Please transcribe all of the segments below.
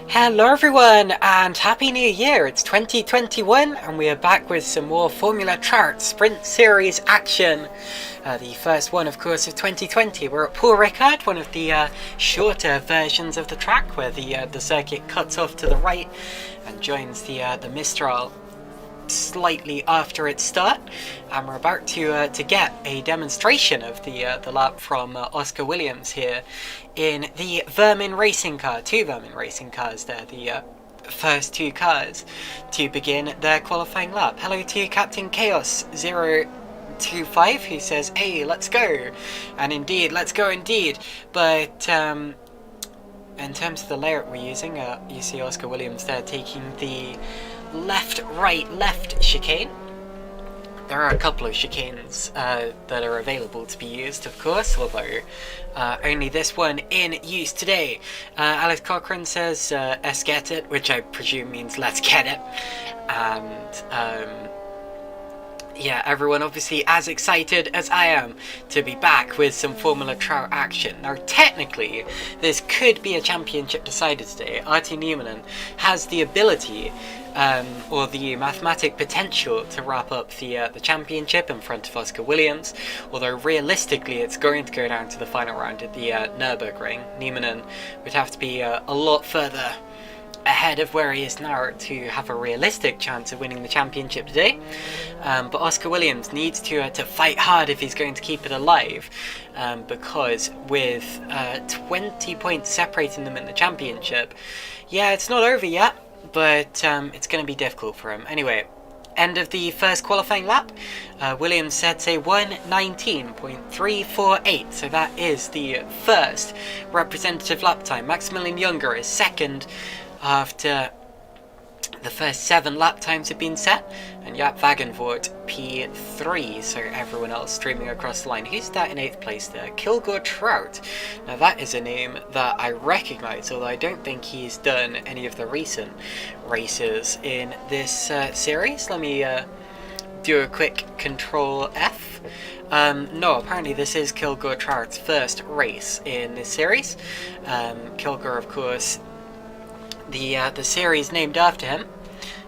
Hello everyone and Happy New Year! It's 2021 and we are back with some more Formula Trout Sprint Series action. The first one of course of 2020. We're at Paul Ricard, one of the shorter versions of the track where the circuit cuts off to the right and joins the Mistral slightly after its start, and we're about to get a demonstration of the lap from Oscar Williams here in the Vermin racing car. Two Vermin racing cars there, the first two cars to begin their qualifying lap. Hello to Captain Chaos 025 who says, hey, let's go, and indeed, let's go indeed. But in terms of the layout we're using, you see Oscar Williams there taking the left, right, left chicane. There are a couple of chicanes that are available to be used, of course, although only this one in use today. Alex Cochran says, let's get it, which I presume means let's get it. And yeah, everyone obviously as excited as I am to be back with some Formula Trout action. Now, technically, this could be a championship decider today. Artie Niemanen has the ability, or the mathematic potential, to wrap up the championship in front of Oscar Williams, although realistically it's going to go down to the final round at the Nürburgring. Niemanen would have to be a lot further ahead of where he is now to have a realistic chance of winning the championship today, but Oscar Williams needs to fight hard if he's going to keep it alive, because with 20 points separating them in the championship, yeah, it's not over yet, but it's going to be difficult for him. Anyway, end of the first qualifying lap, Williams sets a 1:19.348, so that is the first representative lap time. Maximilian Junger is second after the first 7 lap times have been set, and Jaap Wagenvoort P3, so everyone else streaming across the line. Who's that in 8th place there? Kilgore Trout. Now that is a name that I recognise, although I don't think he's done any of the recent races in this series. Let me do a quick Control F. No, apparently this is Kilgore Trout's first race in this series. Kilgore, of course, the series named after him,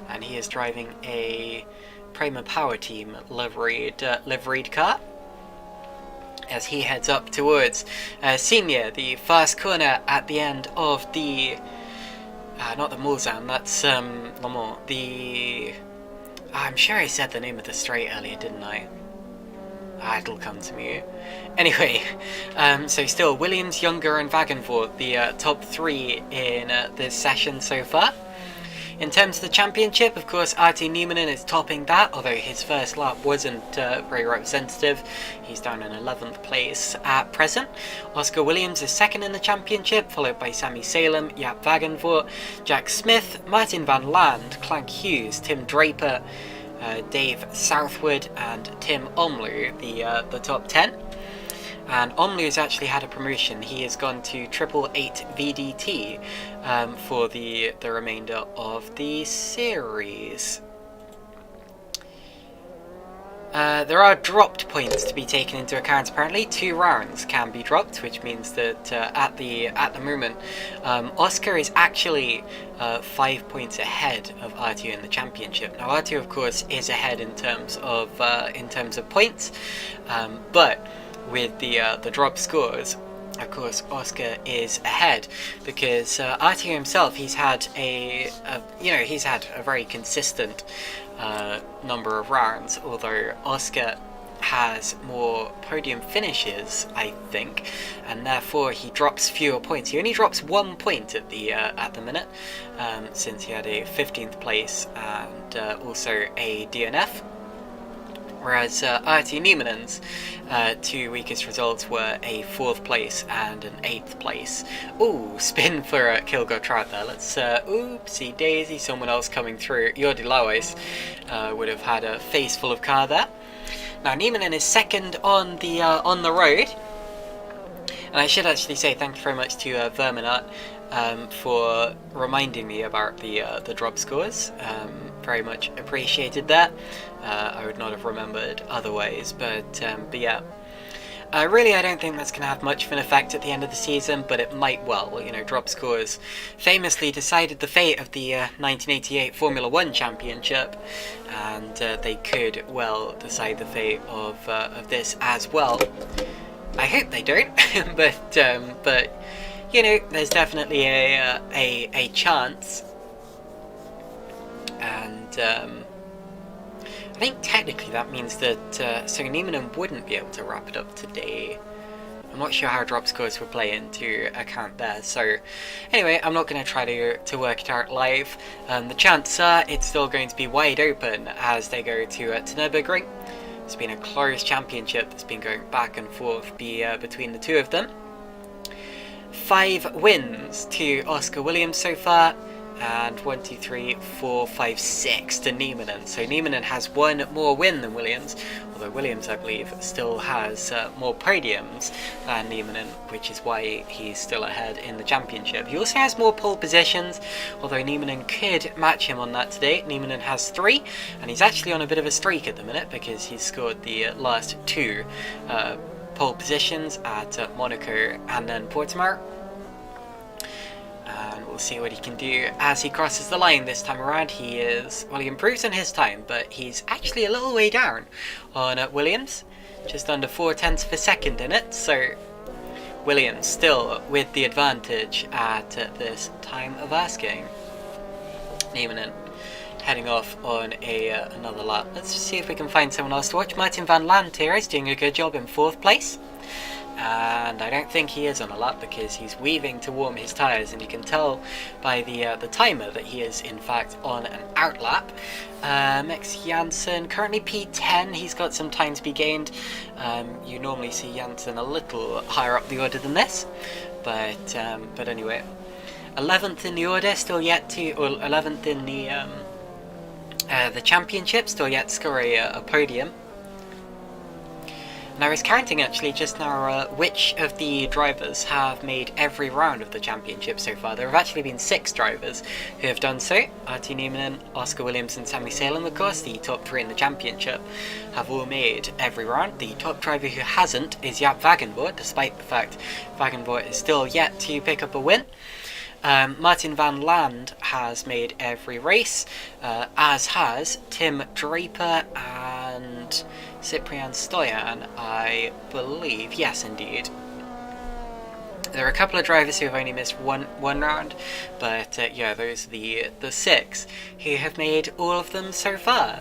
and he is driving a Prema Power Team liveried car as he heads up towards Senior, the fast corner at the end of the not the Mulsanne, that's Le Mans, I'm sure I said the name of the straight earlier, didn't I? It'll come to me. Anyway, so still Williams, Junger and Wagenvoort, the top 3 in this session so far. In terms of the championship, of course, Artie Niemanen is topping that, although his first lap wasn't very representative. He's down in 11th place at present. Oscar Williams is second in the championship, followed by Sammy Salem, Jaap Wagenvoort, Jack Smith, Martin van Land, Clank Hughes, Tim Draper, Dave Southwood and Tim Omlu, the top 10. And Omlu has actually had a promotion. He has gone to 888 VDT for the remainder of the series. There are dropped points to be taken into account. Apparently 2 rounds can be dropped, which means that at the moment Oscar is actually 5 points ahead of Artie in the championship. Now Artie, of course, is ahead in terms of points, but with the drop scores, of course, Oscar is ahead because Artie himself, he's had a very consistent number of rounds, although Oscar has more podium finishes, I think, and therefore he drops fewer points. He only drops 1 point at the minute, since he had a 15th place and also a DNF. Whereas Artie Niemanen's 2 weakest results were a 4th place and an 8th place. Ooh, spin for Kilgore Trout there. Let's, oopsie daisy, someone else coming through. Jordi Lauwers would have had a face full of car there. Now Niemanen is second on the road. And I should actually say thank you very much to Verminat for reminding me about the drop scores. Very much appreciated that. I would not have remembered otherwise, but yeah. Really, I don't think that's going to have much of an effect at the end of the season, but it might well. You know, drop scores famously decided the fate of the 1988 Formula 1 Championship, and they could well decide the fate of this as well. I hope they don't, but you know, there's definitely a chance, and I think technically that means that so Niemanen wouldn't be able to wrap it up today. I'm not sure how drop scores will play into account there. So anyway, I'm not going to try to work it out live. The chances are it's still going to be wide open as they go to Nürburgring. It's been a close championship that's been going back and forth between the two of them. 5 wins to Oscar Williams so far. And 1, 2, 3, 4, 5, 6 to Niemanen. So Niemanen has one more win than Williams, although Williams, I believe, still has more podiums than Niemanen, which is why he's still ahead in the championship. He also has more pole positions, although Niemanen could match him on that today. Niemanen has 3, and he's actually on a bit of a streak at the minute because he's scored the last 2 pole positions at Monaco and then Portimao. And we'll see what he can do as he crosses the line this time around. He improves on his time, but he's actually a little way down on Williams, just under 0.4 of a second in it. So Williams still with the advantage at this time of asking. Niemanen heading off on another lap. Let's just see if we can find someone else to watch. Martin van Lanter is doing a good job in 4th place. And I don't think he is on a lap because he's weaving to warm his tyres, and you can tell by the timer that he is in fact on an out lap. Max Janssen, currently P10, he's got some time to be gained. You normally see Janssen a little higher up the order than this, but anyway. 11th in the order, still yet to, or 11th in the championship, still yet to score a podium. And I was counting actually just now which of the drivers have made every round of the championship so far. There have actually been 6 drivers who have done so. Artie Niemanen, Oscar Williams and Sami Salem, of course, the top 3 in the championship, have all made every round. The top driver who hasn't is Jaap Wagenvoort, despite the fact Wagenvoort is still yet to pick up a win. Martin van Land has made every race, as has Tim Draper and Cyprian Stoyan, I believe. Yes, indeed. There are a couple of drivers who have only missed one round, but yeah, those are the 6 who have made all of them so far.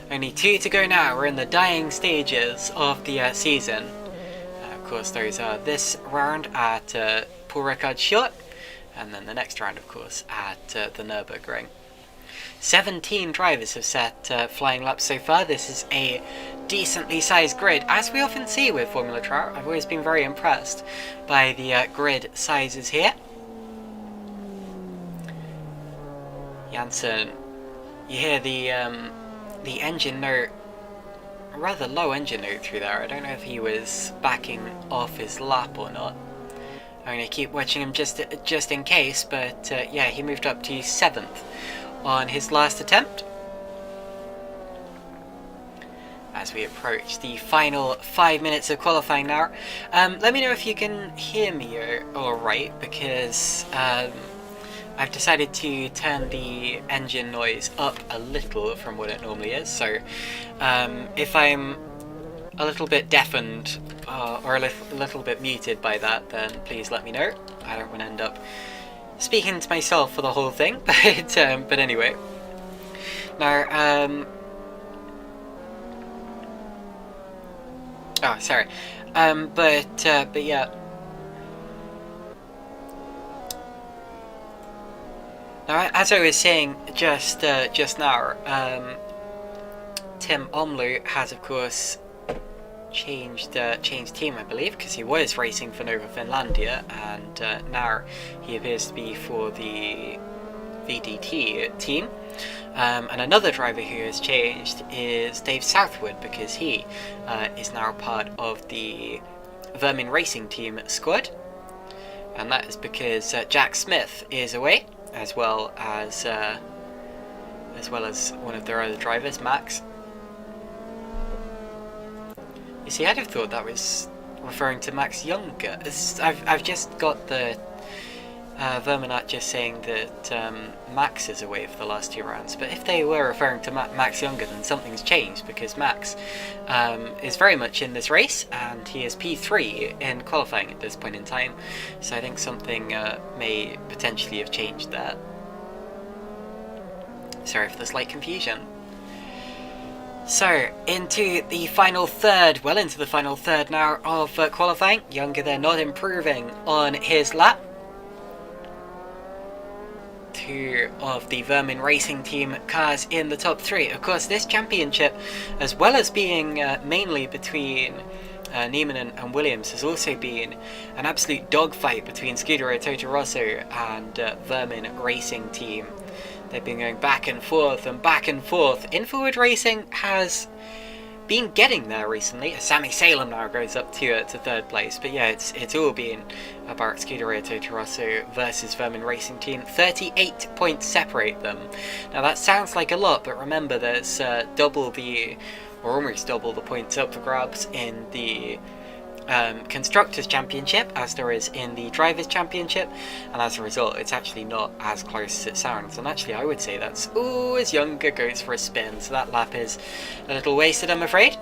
Only 2 to go now. We're in the dying stages of the season. Of course, those are this round at Paul Ricard Short, and then the next round, of course, at the Nürburgring. 17 drivers have set flying laps so far. This is a decently sized grid, as we often see with Formula Trout. I've always been very impressed by the grid sizes here. Janssen, you hear the engine note, rather low engine note through there. I don't know if he was backing off his lap or not. I'm going to keep watching him just in case, but yeah, he moved up to 7th on his last attempt. As we approach the final 5 minutes of qualifying now. Let me know if you can hear me alright, because I've decided to turn the engine noise up a little from what it normally is. So if I'm a little bit deafened or a little bit muted by that, then please let me know. I don't want to end up speaking to myself for the whole thing, but anyway. Now, oh, sorry. But yeah. Now, as I was saying just now, Tim Omlu has, of course, changed team, I believe, because he was racing for Nova Finlandia, and now he appears to be for the VDT team. And another driver who has changed is Dave Southwood, because he is now part of the Vermin Racing Team squad, and that is because Jack Smith is away, as well as one of their other drivers, Max. You see, I'd have thought that was referring to Max Younger. I've just got the Verminat just saying that Max is away for the last 2 rounds, but if they were referring to Max Younger, then something's changed, because Max is very much in this race, and he is P3 in qualifying at this point in time, so I think something may potentially have changed that. Sorry for the slight confusion. So, into the final third, well into the final third now of qualifying. Younger there not improving on his lap. 2 of the Vermin Racing Team cars in the top 3. Of course, this championship, as well as being mainly between Neiman and Williams, has also been an absolute dogfight between Scuderia Totorosso and Vermin Racing Team. They've been going back and forth and back and forth. Infoward Racing has been getting there recently. Sammy Salem now goes up to 3rd place, but yeah, it's all been about Scuderia Totorosso versus Vermin Racing Team. 38 points separate them. Now that sounds like a lot, but remember there's almost double the points up for grabs in the Constructors' Championship as there is in the Drivers' Championship, and as a result it's actually not as close as it sounds. And actually I would say that's as Younger goes for a spin, so that lap is a little wasted, I'm afraid.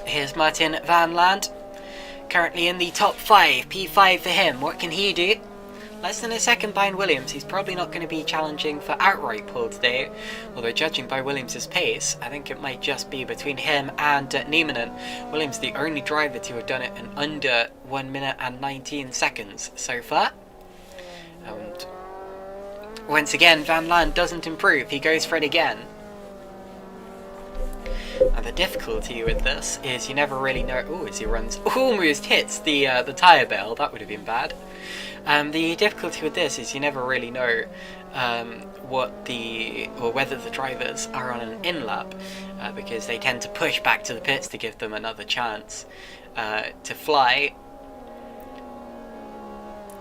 Here's Martin van Land, currently in the top 5, P5 for him. What can he do? Less than a second behind Williams. He's probably not going to be challenging for outright pole today, although judging by Williams' pace, I think it might just be between him and Nieminen. Williams the only driver to have done it in under 1 minute and 19 seconds so far. And once again, Van Land doesn't improve. He goes for it again. And the difficulty with this is you never really know. As he runs, almost hits the tyre bale. That would have been bad. The difficulty with this is you never really know whether the drivers are on an in-lap, because they tend to push back to the pits to give them another chance to fly.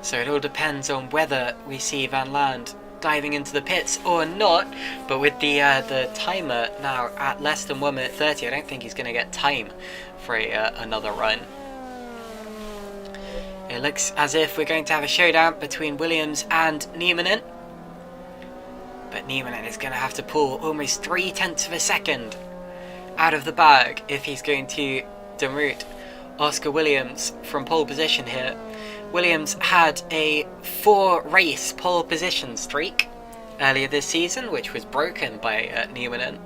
So it all depends on whether we see Van Land diving into the pits or not. But with the timer now at less than 1 minute 30, I don't think he's going to get time for another run. It looks as if we're going to have a showdown between Williams and Nieminen. But Nieminen is going to have to pull almost 0.3 of a second out of the bag if he's going to demote Oscar Williams from pole position here. Williams had a 4-race pole position streak earlier this season, which was broken by Nieminen.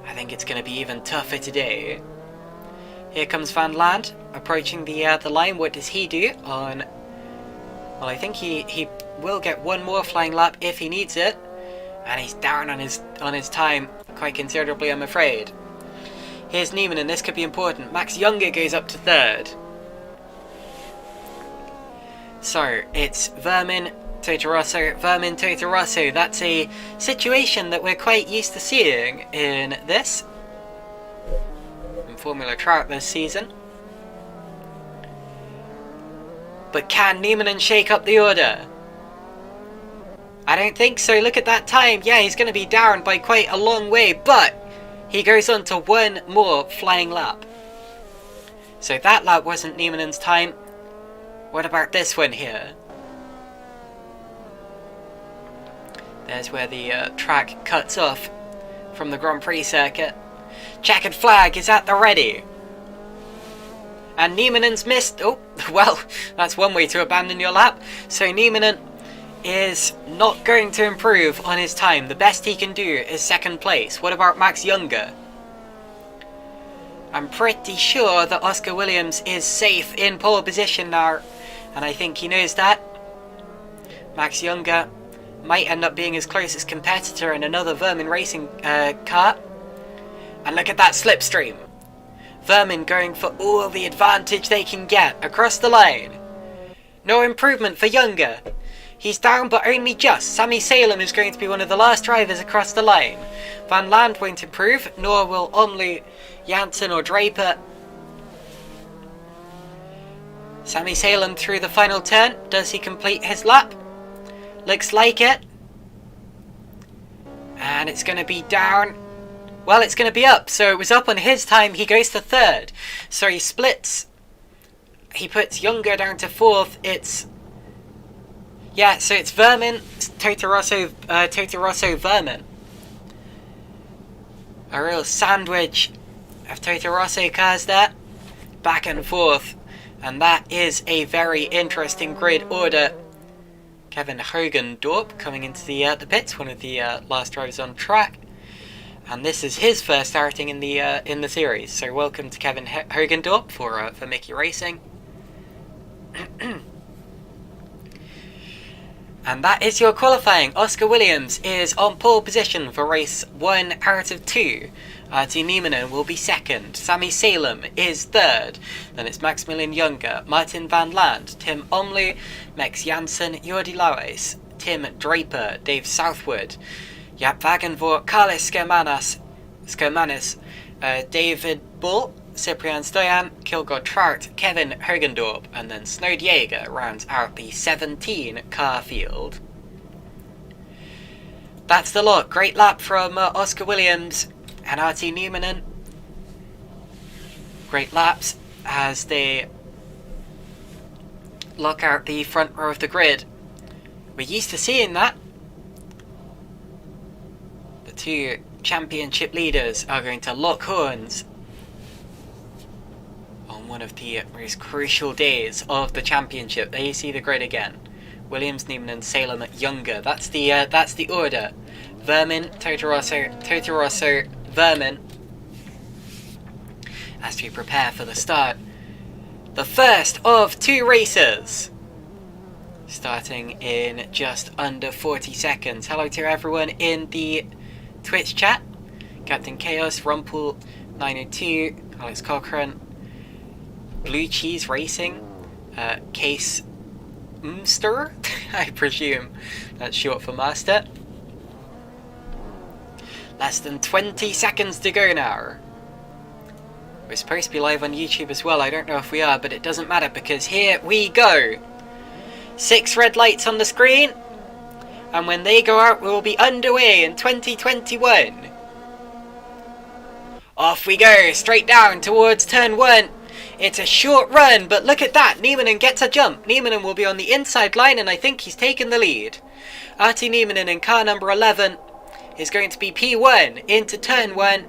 I think it's going to be even tougher today. Here comes Van Land approaching the line. What does he do on? Well, I think he will get one more flying lap if he needs it, and he's down on his time quite considerably, I'm afraid. Here's Neiman, and this could be important. Max Younger goes up to 3rd. So it's Vermin Totorosso. That's a situation that we're quite used to seeing in this. Formula Trout this season. But can Nieminen shake up the order? I don't think so. Look at that time. Yeah, he's going to be down by quite a long way, but he goes on to one more flying lap. So that lap wasn't Nieminen's time. What about this one here? There's where the track cuts off from the Grand Prix circuit. Checkered flag is at the ready. And Nieminen's missed. Oh, well, that's one way to abandon your lap. So Nieminen is not going to improve on his time. The best he can do is 2nd place. What about Max Younger? I'm pretty sure that Oscar Williams is safe in pole position now, and I think he knows that. Max Younger might end up being his closest competitor in another Vermin Racing car. And look at that slipstream. Vermin going for all the advantage they can get across the line. No improvement for Younger. He's down, but only just. Sammy Salem is going to be one of the last drivers across the line. Van Land won't improve, nor will Omlu, Janssen or Draper. Sammy Salem through the final turn. Does he complete his lap? Looks like it. And it's going to be down Well, it's going to be up. So it was up on his time. He goes to third. So he splits. He puts Younger down to fourth. Yeah, so it's Vermin, Totorosso, Vermin. A real sandwich of Totorosso cars there. Back and forth. And that is a very interesting grid order. Kevin Hogendorp coming into the pits, one of the last drivers on track. And this is his first starting in the series. So welcome to Kevin Hogendorp for Mickey Racing. And that is your qualifying. Oscar Williams is on pole position for race 1 out of 2. Artie Nieminen will be second. Sammy Salem is third. Then it's Maximilian Younger, Martin Van Land, Tim Omloo, Max Janssen, Jordi Lauwers, Tim Draper, Dave Southwood, Jaap Wagenvoort, Carlos Skermanis, David Bull, Cyprian Stoyan, Kilgore Trout, Kevin Hogendorp, and then Snowdjager rounds out the 17 car field. That's the lot. Great lap from Oscar Williams and Artie Nieminen. Great laps as they lock out the front row of the grid. We're used to seeing that. The two championship leaders are going to lock horns on one of the most crucial days of the championship. There you see the grid again. Williams, Nieminen, Salem, Younger. That's the order. Vermin, Totorosso, Vermin. As we prepare for the start. The first of 2 races. Starting in just under 40 seconds. Hello to everyone in the Twitch chat. Captain Chaos, Rumpel, 902, Alex Cochran, Blue Cheese Racing, Case Mster, I presume that's short for Master. Less than 20 seconds to go now. We're supposed to be live on YouTube as well. I don't know if we are, but it doesn't matter because here we go. 6 red lights on the screen. And when they go out, we will be underway in 2021. Off we go, straight down towards turn 1. It's a short run, but look at that. Nieminen gets a jump. Nieminen will be on the inside line, and I think he's taken the lead. Artie Nieminen in car number 11 is going to be P1 into turn 1.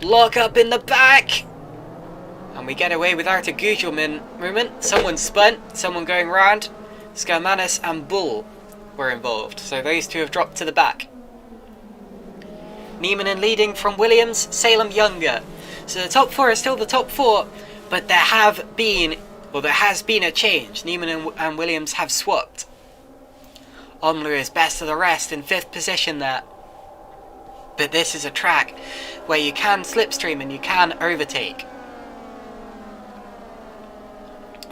Lock up in the back. And we get away without a Gugelman movement. Someone spun, someone going round. Skermanis and Bull were involved, so those two have dropped to the back. Nieminen leading from Williams, Salem, Younger. So the top 4 is still the top 4, but there has been a change. Nieminen and Williams have swapped. Omloo is best of the rest in 5th position there. But this is a track where you can slipstream and you can overtake.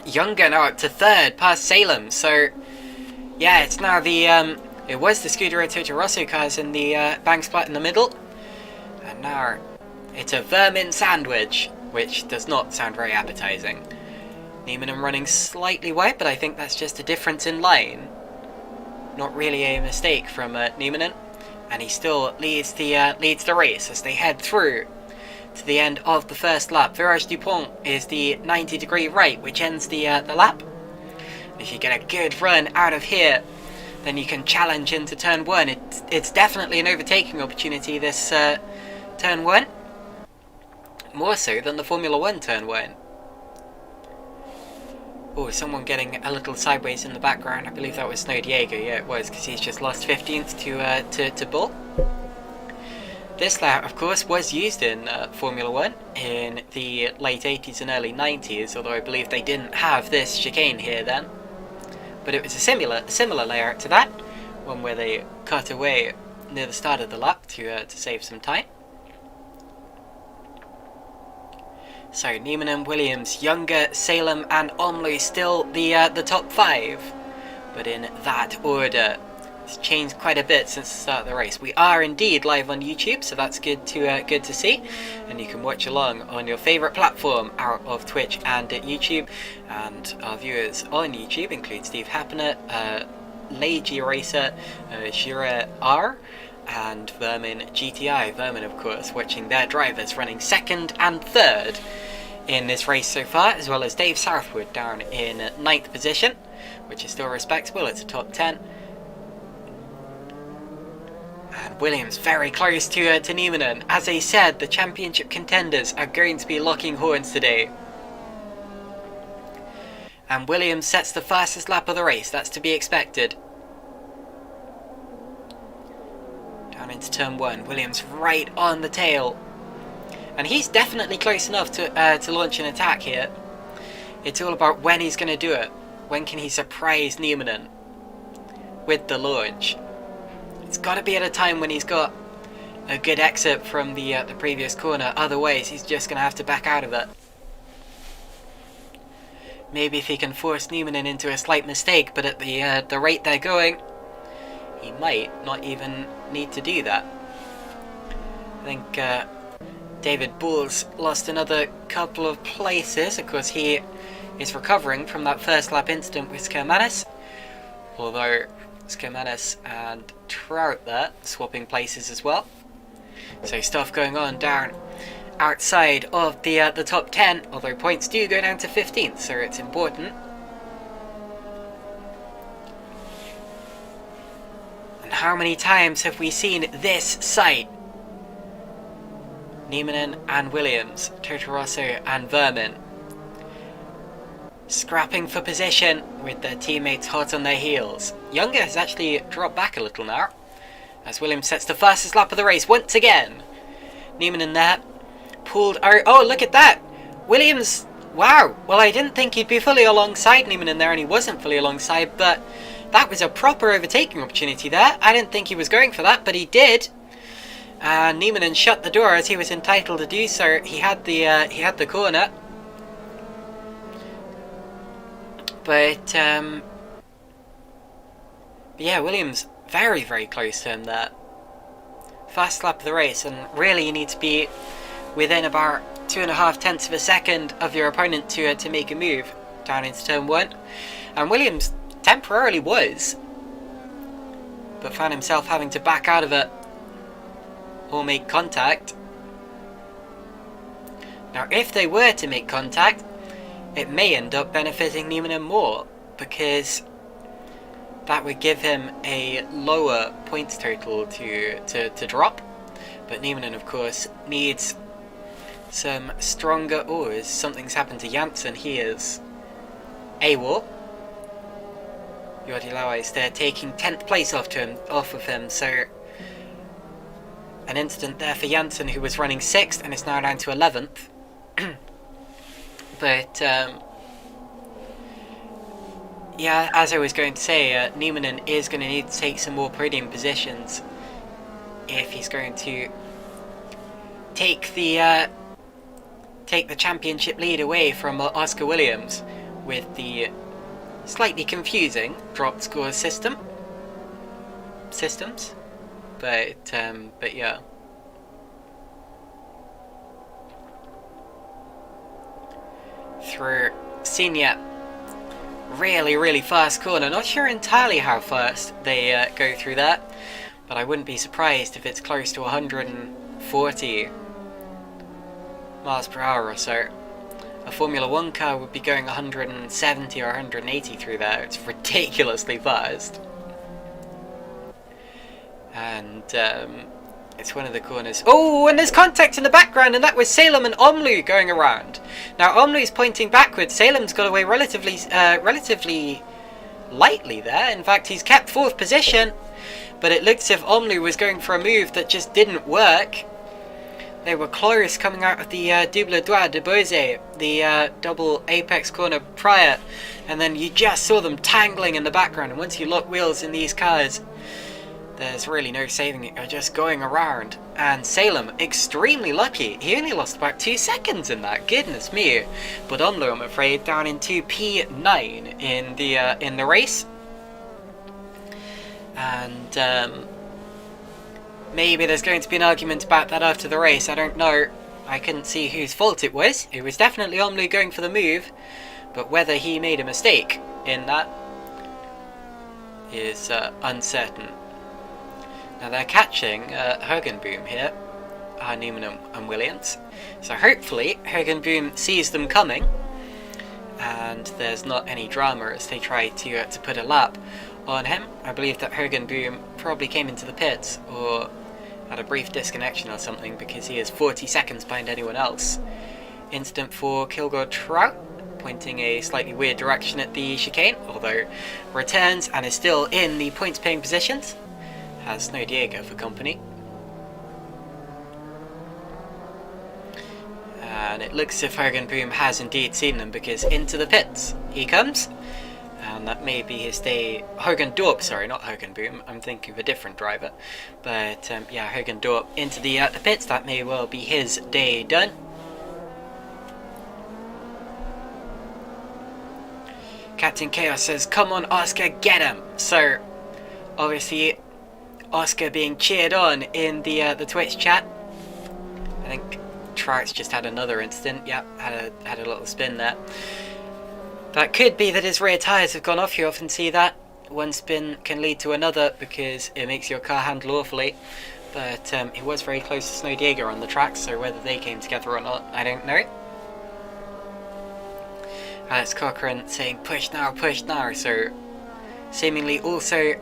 Younger now up to 3rd past Salem, so yeah, it's now the it was the Scuderia Totorosso cars in the bank splat in the middle, and now it's a Vermin sandwich, which does not sound very appetizing. Nieminen running slightly wide, but I think that's just a difference in line. Not really a mistake from Nieminen, and he still leads the race as they head through to the end of the first lap. Virage Dupont is the 90-degree right, which ends the lap. If you get a good run out of here, then you can challenge into turn 1. It's definitely an overtaking opportunity, this turn 1. More so than the Formula 1 turn 1. Oh, someone getting a little sideways in the background. I believe that was Snowdjager. Yeah, it was, because he's just lost 15th to Bull. This layout, of course, was used in Formula 1 in the late 80s and early 90s, although I believe they didn't have this chicane here then. But it was a similar layout to that, one where they cut away near the start of the lap to save some time. So Nieminen, Williams, Younger, Salem and Omloo still the top 5, but in that order. It's changed quite a bit since the start of the race. We are indeed live on YouTube, so that's good to see, and you can watch along on your favourite platform out of Twitch and YouTube. And our viewers on YouTube include Steve Happener, Leiji Racer, Shira R, and Vermin GTI. Vermin, of course, watching their drivers running 2nd and 3rd in this race so far, as well as Dave Southwood down in 9th position, which is still respectable. It's a top 10. And Williams very close to Nieminen. As I said, the championship contenders are going to be locking horns today. And Williams sets the fastest lap of the race. That's to be expected. Down into turn 1. Williams right on the tail. And he's definitely close enough to launch an attack here. It's all about when he's going to do it. When can he surprise Nieminen with the launch? It's got to be at a time when he's got a good exit from the previous corner. Otherwise, he's just going to have to back out of it. Maybe if he can force Nieminen into a slight mistake, but at the rate they're going, he might not even need to do that. I think David Bull's lost another couple of places. Of course, he is recovering from that first lap incident with Skermanis. Although Skermanis and Trout there swapping places as well. So stuff going on down outside of the top 10, although points do go down to 15th, so it's important. And how many times have we seen this sight? Nieminen and Williams, Totorosso and Vermin scrapping for position with their teammates hot on their heels. Younger has actually dropped back a little now, as Williams sets the fastest lap of the race once again. Nieminen there, pulled out. Oh, look at that! Williams, wow! Well, I didn't think he'd be fully alongside Nieminen there, and he wasn't fully alongside, but that was a proper overtaking opportunity there. I didn't think he was going for that, but he did. And Nieminen shut the door as he was entitled to do so. He had the corner. But yeah, Williams very, very close to him there. Fast lap of the race, and really you need to be within about 2.5 tenths of a second of your opponent to make a move down into turn 1. And Williams temporarily was, but found himself having to back out of it or make contact. Now, if they were to make contact, it may end up benefiting Nieminen more, because that would give him a lower points total to drop. But Nieminen, of course, needs some stronger oars. Something's happened to Janssen. He is AWOL. Jordi Lauwys there taking 10th place off of him, so an incident there for Janssen, who was running 6th and is now down to 11th. But yeah, as I was going to say, Nieminen is going to need to take some more podium positions if he's going to take the championship lead away from Oscar Williams with the slightly confusing dropped score systems. But yeah. Through Senior, really fast corner. Not sure entirely how fast they go through that, but I wouldn't be surprised if it's close to 140 miles per hour or so. A Formula 1 car would be going 170 or 180 through there. It's ridiculously fast. And it's one of the corners. Oh, and there's contact in the background, and that was Salem and Omlu going around. Now Omlu's pointing backwards. Salem's got away relatively lightly there. In fact, he's kept 4th position, but it looked as if Omlu was going for a move that just didn't work. They were close coming out of the double droit de Bose, the double apex corner prior, and then you just saw them tangling in the background. And once you lock wheels in these cars, there's really no saving it. You're just going around. And Salem, extremely lucky. He only lost about 2 seconds in that. Goodness me. But Omlu, I'm afraid, down into P9 in the race. And maybe there's going to be an argument about that after the race. I don't know. I couldn't see whose fault it was. It was definitely Omlu going for the move. But whether he made a mistake in that is uncertain. Now they're catching Hergenboom here, Newman and Williams. So hopefully Hergenboom sees them coming, and there's not any drama as they try to put a lap on him. I believe that Hergenboom probably came into the pits or had a brief disconnection or something, because he is 40 seconds behind anyone else. Incident for Kilgore Trout, pointing a slightly weird direction at the chicane, although returns and is still in the points paying positions. Has Snow Diego for company. And it looks as if Hergenboom has indeed seen them, because into the pits he comes. And that may be his day. Hergendorp, sorry, not Hergenboom. I'm thinking of a different driver. But yeah, Hergendorp into the pits. That may well be his day done. Captain Chaos says, "Come on, Oscar, get him!" So, obviously, Oscar being cheered on in the Twitch chat. I think Trout's just had another incident. Yep, had a little spin there. That could be that his rear tyres have gone off. You often see that. One spin can lead to another because it makes your car handle awfully. But it was very close to Snow Diego on the track, so whether they came together or not, I don't know. Alex Cochran saying push now, so seemingly also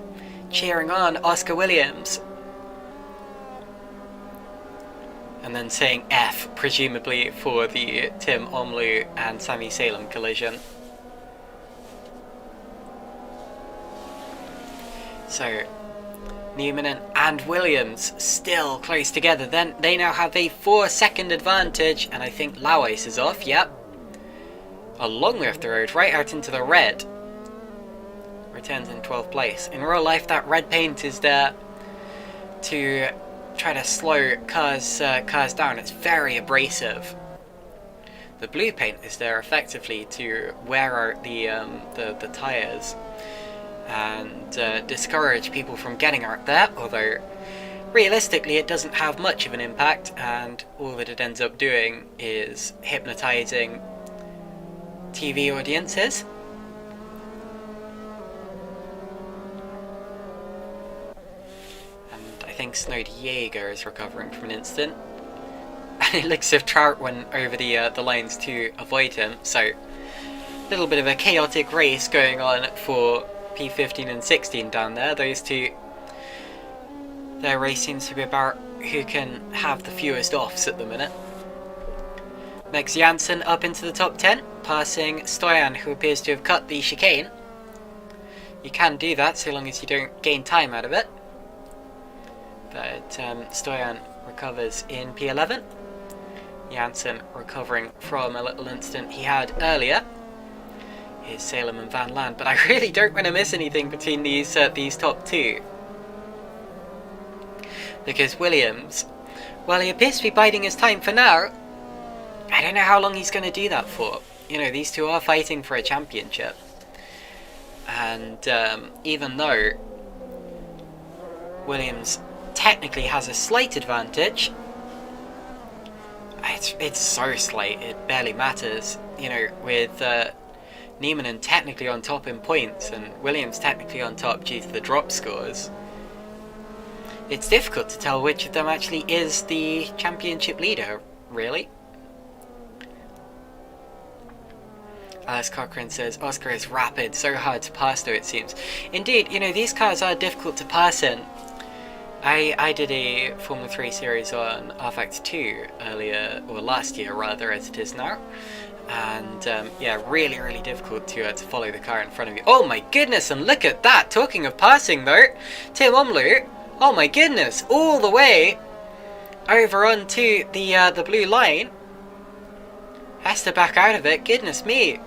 cheering on Oscar Williams. And then saying F, presumably for the Tim Omlu and Sammy Salem collision. So, Newman and Williams still close together. Then they now have a 4-second advantage, and I think Lawais is off, yep. A long way off the road, right out into the red. Returns in 12th place. In real life, that red paint is there to try to slow cars down. It's very abrasive. The blue paint is there effectively to wear out the tyres and discourage people from getting out there, although realistically it doesn't have much of an impact, and all that it ends up doing is hypnotizing TV audiences. And I think Snow Diego is recovering from an incident. And it looks as if Trout went over the lines to avoid him, so a little bit of a chaotic race going on for P15 and 16 down there. Those two, their race seems to be about who can have the fewest offs at the minute. Next, Janssen up into the top 10, passing Stoyan, who appears to have cut the chicane. You can do that so long as you don't gain time out of it. But Stoyan recovers in P11. Janssen recovering from a little incident he had earlier. Here's Salem and Van Land, but I really don't want to miss anything between these top two. Because Williams, well, he appears to be biding his time for now. I don't know how long he's going to do that for. You know, these two are fighting for a championship. And even though Williams technically has a slight advantage, it's so slight, it barely matters. You know, with Neiman technically on top in points and Williams technically on top due to the drop scores, it's difficult to tell which of them actually is the championship leader, really. Alice Cochran says, Oscar is rapid, so hard to pass though it seems. Indeed, you know, these cars are difficult to pass in. I did a Formula 3 series on R-Factor 2 earlier, or last year rather, as it is now. And yeah, really, really difficult to follow the car in front of you. Oh my goodness, and look at that! Talking of passing though, Tim Omlu, oh my goodness, all the way over onto the blue line. Has to back out of it, goodness me.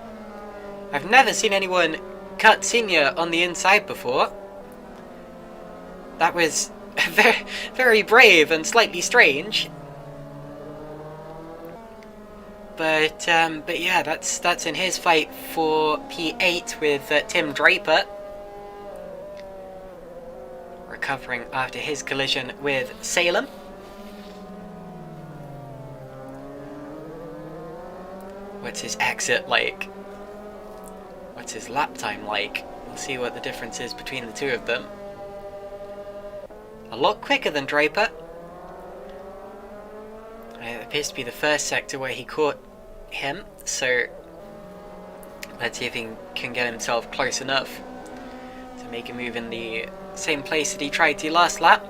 I've never seen anyone cut Senior on the inside before. That was very, very brave and slightly strange. But yeah, that's in his fight for P8 with Tim Draper. Recovering after his collision with Salem. What's his exit like? What's his lap time like? We'll see what the difference is between the two of them. a lot quicker than Draper. It appears to be the first sector where he caught him, so let's see if he can get himself close enough to make a move in the same place that he tried to last lap.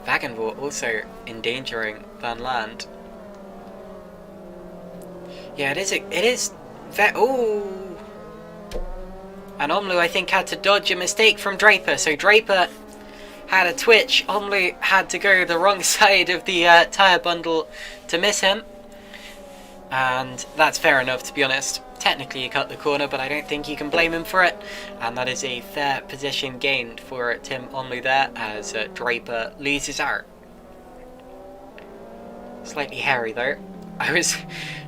Wagenvoort also endangering Van Land. Yeah, it is ooh! And Omloo, I think, had to dodge a mistake from Draper, so Draper had a twitch. Omloo had to go the wrong side of the tyre bundle to miss him. And that's fair enough, to be honest. Technically he cut the corner, but I don't think you can blame him for it. And that is a fair position gained for Tim Omloo there, as Draper loses out. Slightly hairy though. I was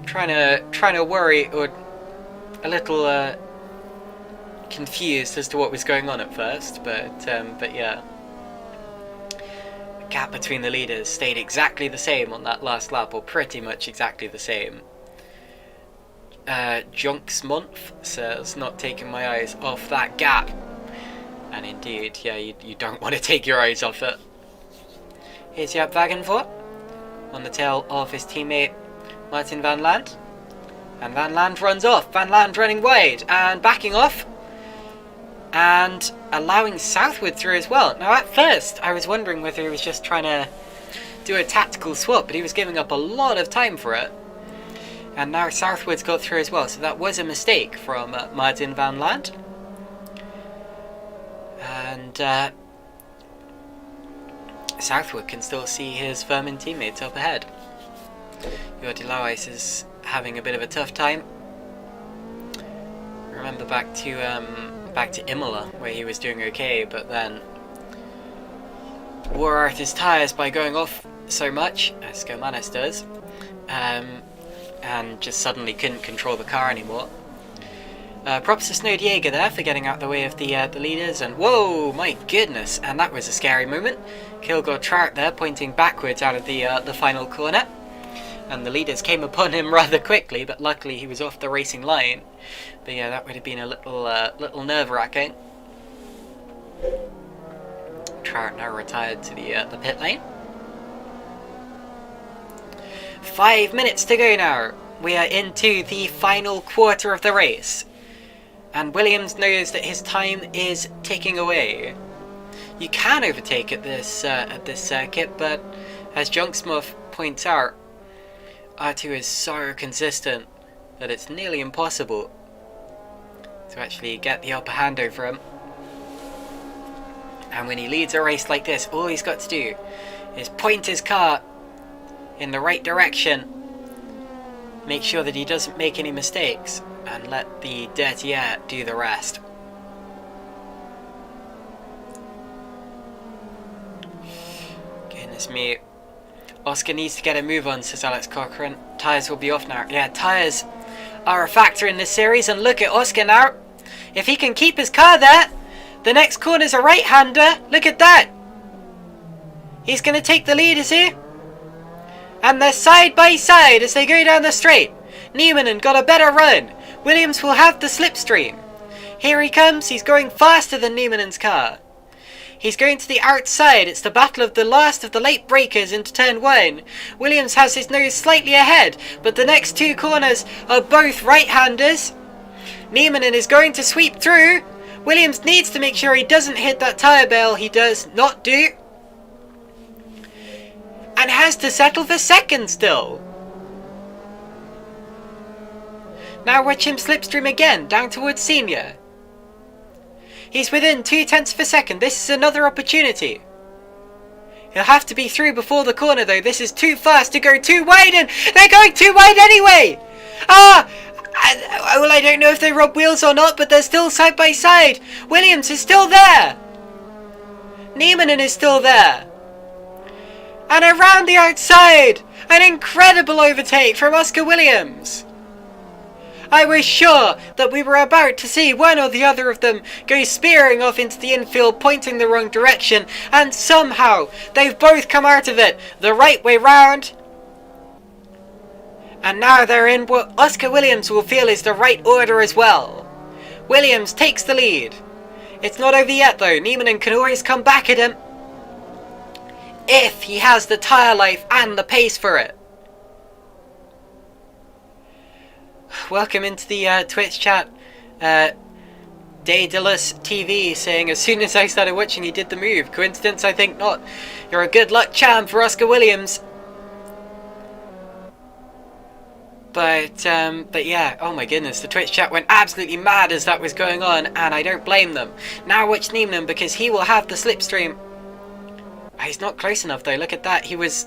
trying to worry, or a little confused as to what was going on at first, but yeah. The gap between the leaders stayed exactly the same on that last lap, or pretty much exactly the same. Junksmonth says, not taking my eyes off that gap. And indeed, yeah, you don't want to take your eyes off it. Here's Jaap Wagenvoort on the tail of his teammate Martin Van Land. And Van Land runs off. Van Land running wide and backing off. And allowing Southwood through as well. Now at first, I was wondering whether he was just trying to do a tactical swap, but he was giving up a lot of time for it. And now Southwood's got through as well, so that was a mistake from Martin Van Land. And Southwood can still see his Vermin teammates up ahead. Jordi Lauwijs is having a bit of a tough time. Remember back to Imola, where he was doing okay, but then wore out his tyres by going off so much, as Skermanis does. And just suddenly couldn't control the car anymore. Props to Snowdjager there for getting out the way of the leaders, and whoa, my goodness, and that was a scary moment. Kilgore Trout there pointing backwards out of the final corner, and the leaders came upon him rather quickly, but luckily he was off the racing line. But yeah, that would have been a little nerve-wracking. Trout now retired to the pit lane. 5 minutes to go now. We are into the final quarter of the race. And Williams knows that his time is ticking away. You can overtake at this circuit, but as Junksmonth points out, R2 is so consistent that it's nearly impossible to actually get the upper hand over him. And when he leads a race like this, all he's got to do is point his car in the right direction, make sure that he doesn't make any mistakes, and let the dirty air do the rest. Goodness me. Oscar needs to get a move on, says Alex Cochran. Tyres will be off now. Yeah, tyres are a factor in this series, and look at Oscar now. If he can keep his car there, the next corner's a right-hander. Look at that. He's going to take the lead, is he? And they're side by side as they go down the straight. Niemanen got a better run. Williams will have the slipstream. Here he comes. He's going faster than Niemanen's car. He's going to the outside. It's the battle of the last of the late breakers into turn 1. Williams has his nose slightly ahead, but the next two corners are both right-handers. Niemanen is going to sweep through. Williams needs to make sure he doesn't hit that tyre bale. He does not do. And has to settle for second still. Now watch him slipstream again, down towards Senior. He's within 0.2 of a second. This is another opportunity. He'll have to be through before the corner though. This is too fast to go too wide, and they're going too wide anyway! Well, I don't know if they rub wheels or not, but they're still side by side. Williams is still there. Niemanen is still there. And around the outside, an incredible overtake from Oscar Williams. I was sure that we were about to see one or the other of them go spearing off into the infield, pointing the wrong direction, and somehow they've both come out of it the right way round. And now they're in what Oscar Williams will feel is the right order as well. Williams takes the lead. It's not over yet though. Niemanen can always come back at him. if he has the tyre life and the pace for it. Welcome into the Twitch chat. Daedalus TV saying, as soon as I started watching he did the move. Coincidence? I think not. You're a good luck charm for Oscar Williams. But yeah, oh my goodness, the Twitch chat went absolutely mad as that was going on, and I don't blame them. Now watch Niemann, because he will have the slipstream. He's not close enough though, look at that. He was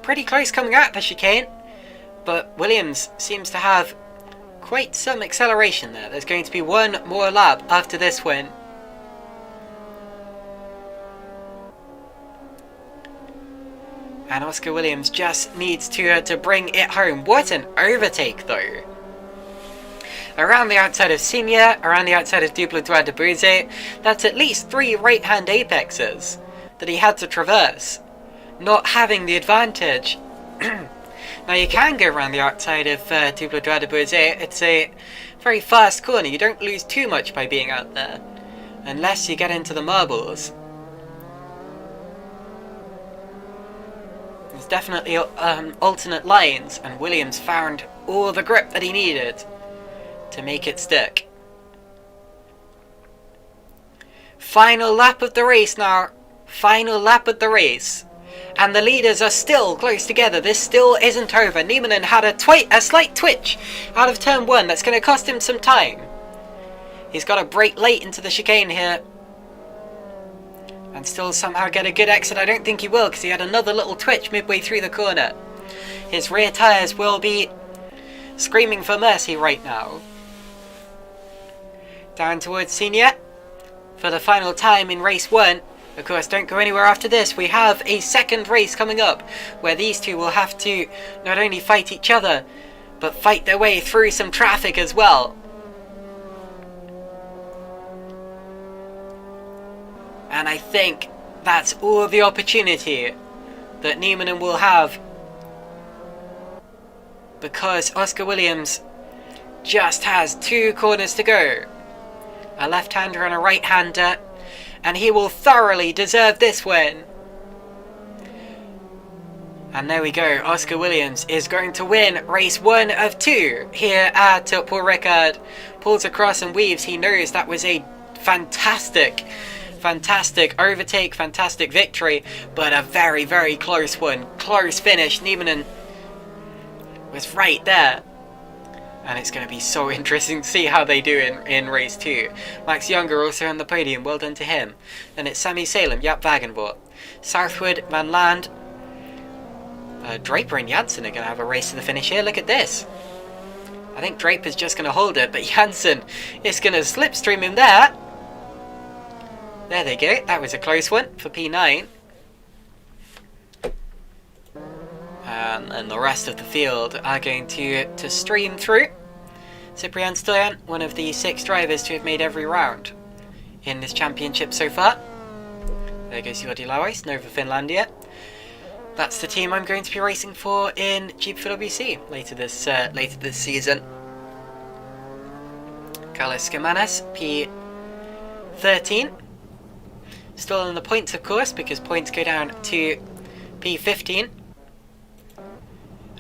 pretty close coming out the chicane, but Williams seems to have quite some acceleration there. There's going to be one more lap after this win. And Oscar Williams just needs to bring it home. What an overtake though. Around the outside of Signa, around the outside of Double Droit de Bouze, that's at least 3 right-hand apexes that he had to traverse, not having the advantage. Now you can go around the outside of Double Droit de Bouze. It's a very fast corner. You don't lose too much by being out there, unless you get into the marbles. There's definitely alternate lines, and Williams found all the grip that he needed to make it stick. Final lap of the race now. Final lap of the race. And the leaders are still close together. This still isn't over. Niemann had a slight twitch out of turn 1. That's going to cost him some time. He's got to brake late into the chicane here. And still somehow get a good exit. I don't think he will, because he had another little twitch midway through the corner. His rear tyres will be screaming for mercy right now. Down towards Signa for the final time in race 1. Of course, don't go anywhere after this. We have a second race coming up where these two will have to not only fight each other, but fight their way through some traffic as well. And I think that's all the opportunity that Niemann will have, because Oscar Williams just has 2 corners to go. A left-hander and a right-hander. And he will thoroughly deserve this win. And there we go. Oscar Williams is going to win race 1 of 2 here at Paul Ricard. Pulls across and weaves. He knows that was a fantastic overtake, fantastic victory, but a very, very close one. Close finish. Niemann was right there. And it's going to be so interesting to see how they do in race 2. Max Younger also on the podium, well done to him. Then it's Sammy Salem, Jaap Wagenvoort, Southwood, Van Land, Draper and Janssen are going to have a race to the finish here. Look at this. I think Draper's just going to hold it, but Janssen is going to slipstream him there. There they go, that was a close one for P9. And the rest of the field are going to stream through. Cyprian Stoyan, one of the 6 drivers to have made every round in this championship so far. There goes Jordi Lauis, Nova Finlandia. That's the team I'm going to be racing for in GP4WC later this season. Carlos Skimanes, P13. Still in the points, of course, because points go down to P15.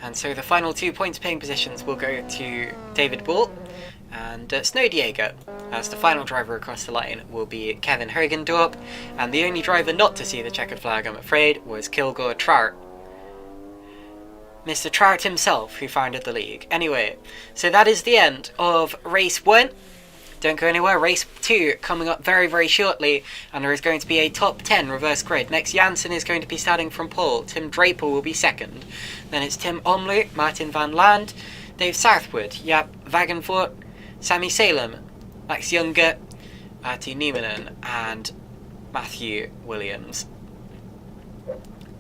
And so the final 2 points paying positions will go to David Bull and Snow Diego, as the final driver across the line will be Kevin Hogendorp, and the only driver not to see the checkered flag, I'm afraid, was Kilgore Trout. Mr. Trout himself, who founded the league. Anyway, so that is the end of race 1. Don't go anywhere. Race 2 coming up very, very shortly, and there is going to be a top 10 reverse grid. Next, Janssen is going to be starting from pole. Tim Draper will be second. Then it's Tim Omlu, Martin Van Land, Dave Southwood, Jaap Wagenvoort, Sammy Salem, Max Younger, Artie Niemann, and Matthew Williams.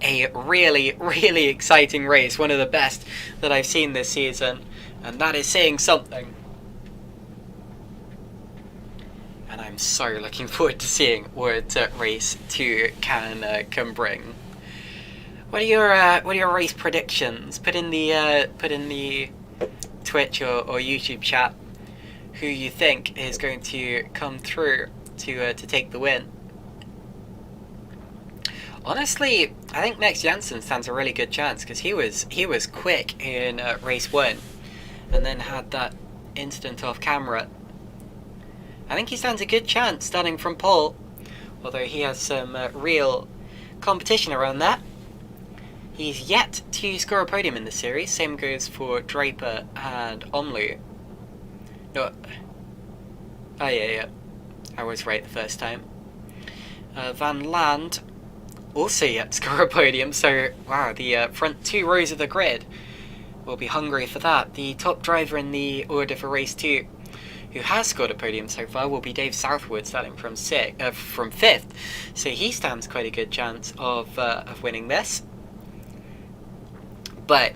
A really, really exciting race. One of the best that I've seen this season, and that is saying something. And I'm so looking forward to seeing what race 2 can bring. What are your race predictions? Put in the Twitch or YouTube chat who you think is going to come through to take the win. Honestly, I think Max Jansen stands a really good chance because he was quick in race 1 and then had that incident off camera. I think he stands a good chance starting from pole, although he has some real competition around that. He's yet to score a podium in the series. Same goes for Draper and Omlu. No. Oh yeah. I was right the first time. Van Land also yet to score a podium, so wow, the front 2 rows of the grid will be hungry for that. The top driver in the order for race 2, who has scored a podium so far, will be Dave Southwood, starting from 5th, so he stands quite a good chance of winning this. But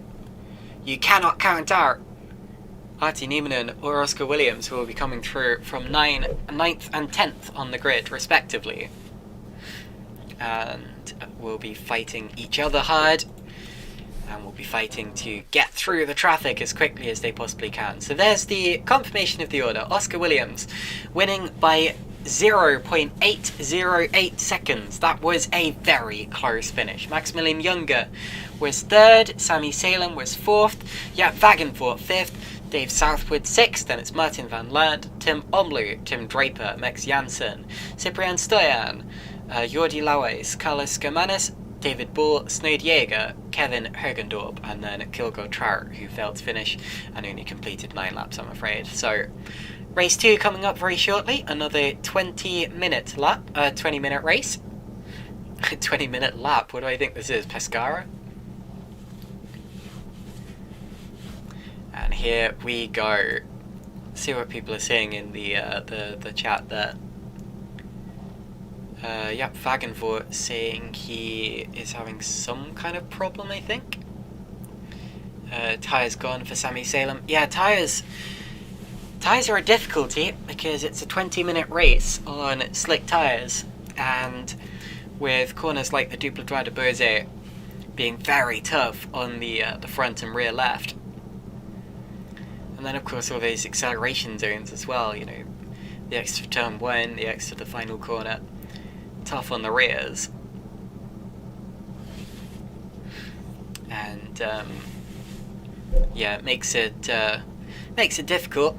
you cannot count out Artie Nieminen or Oscar Williams, who will be coming through from 9th and 10th on the grid, respectively. And will be fighting each other hard, and will be fighting to get through the traffic as quickly as they possibly can. So there's the confirmation of the order. Oscar Williams winning by 0.808 seconds. That was a very close finish. Maximilian Junger was 3rd, Sammy Salem was 4th, Jaap Wagenvoort 5th, Dave Southwood 6th, then it's Martin van Land, Tim Omlu, Tim Draper, Max Jansen, Cyprian Stoyan, Jordi Lauwers, Carlos Germanis, David Bull, Snood Jaeger, Kevin Hergendorp, and then Kilgore Trout, who failed to finish and only completed 9 laps, I'm afraid. So race 2 coming up very shortly, another 20-minute race. 20-minute lap, what do I think this is, Pescara? And here we go. See what people are saying in the chat there. Jaap Wagenvoort saying he is having some kind of problem, I think. Tyres gone for Sammy Salem. Yeah, tyres are a difficulty because it's a 20-minute race on slick tyres, and with corners like the Double-Droit de Beurset being very tough on the front and rear left. And then of course all those acceleration zones as well, you know, the extra turn 1, the extra the final corner. Tough on the rears. And yeah, it makes it difficult.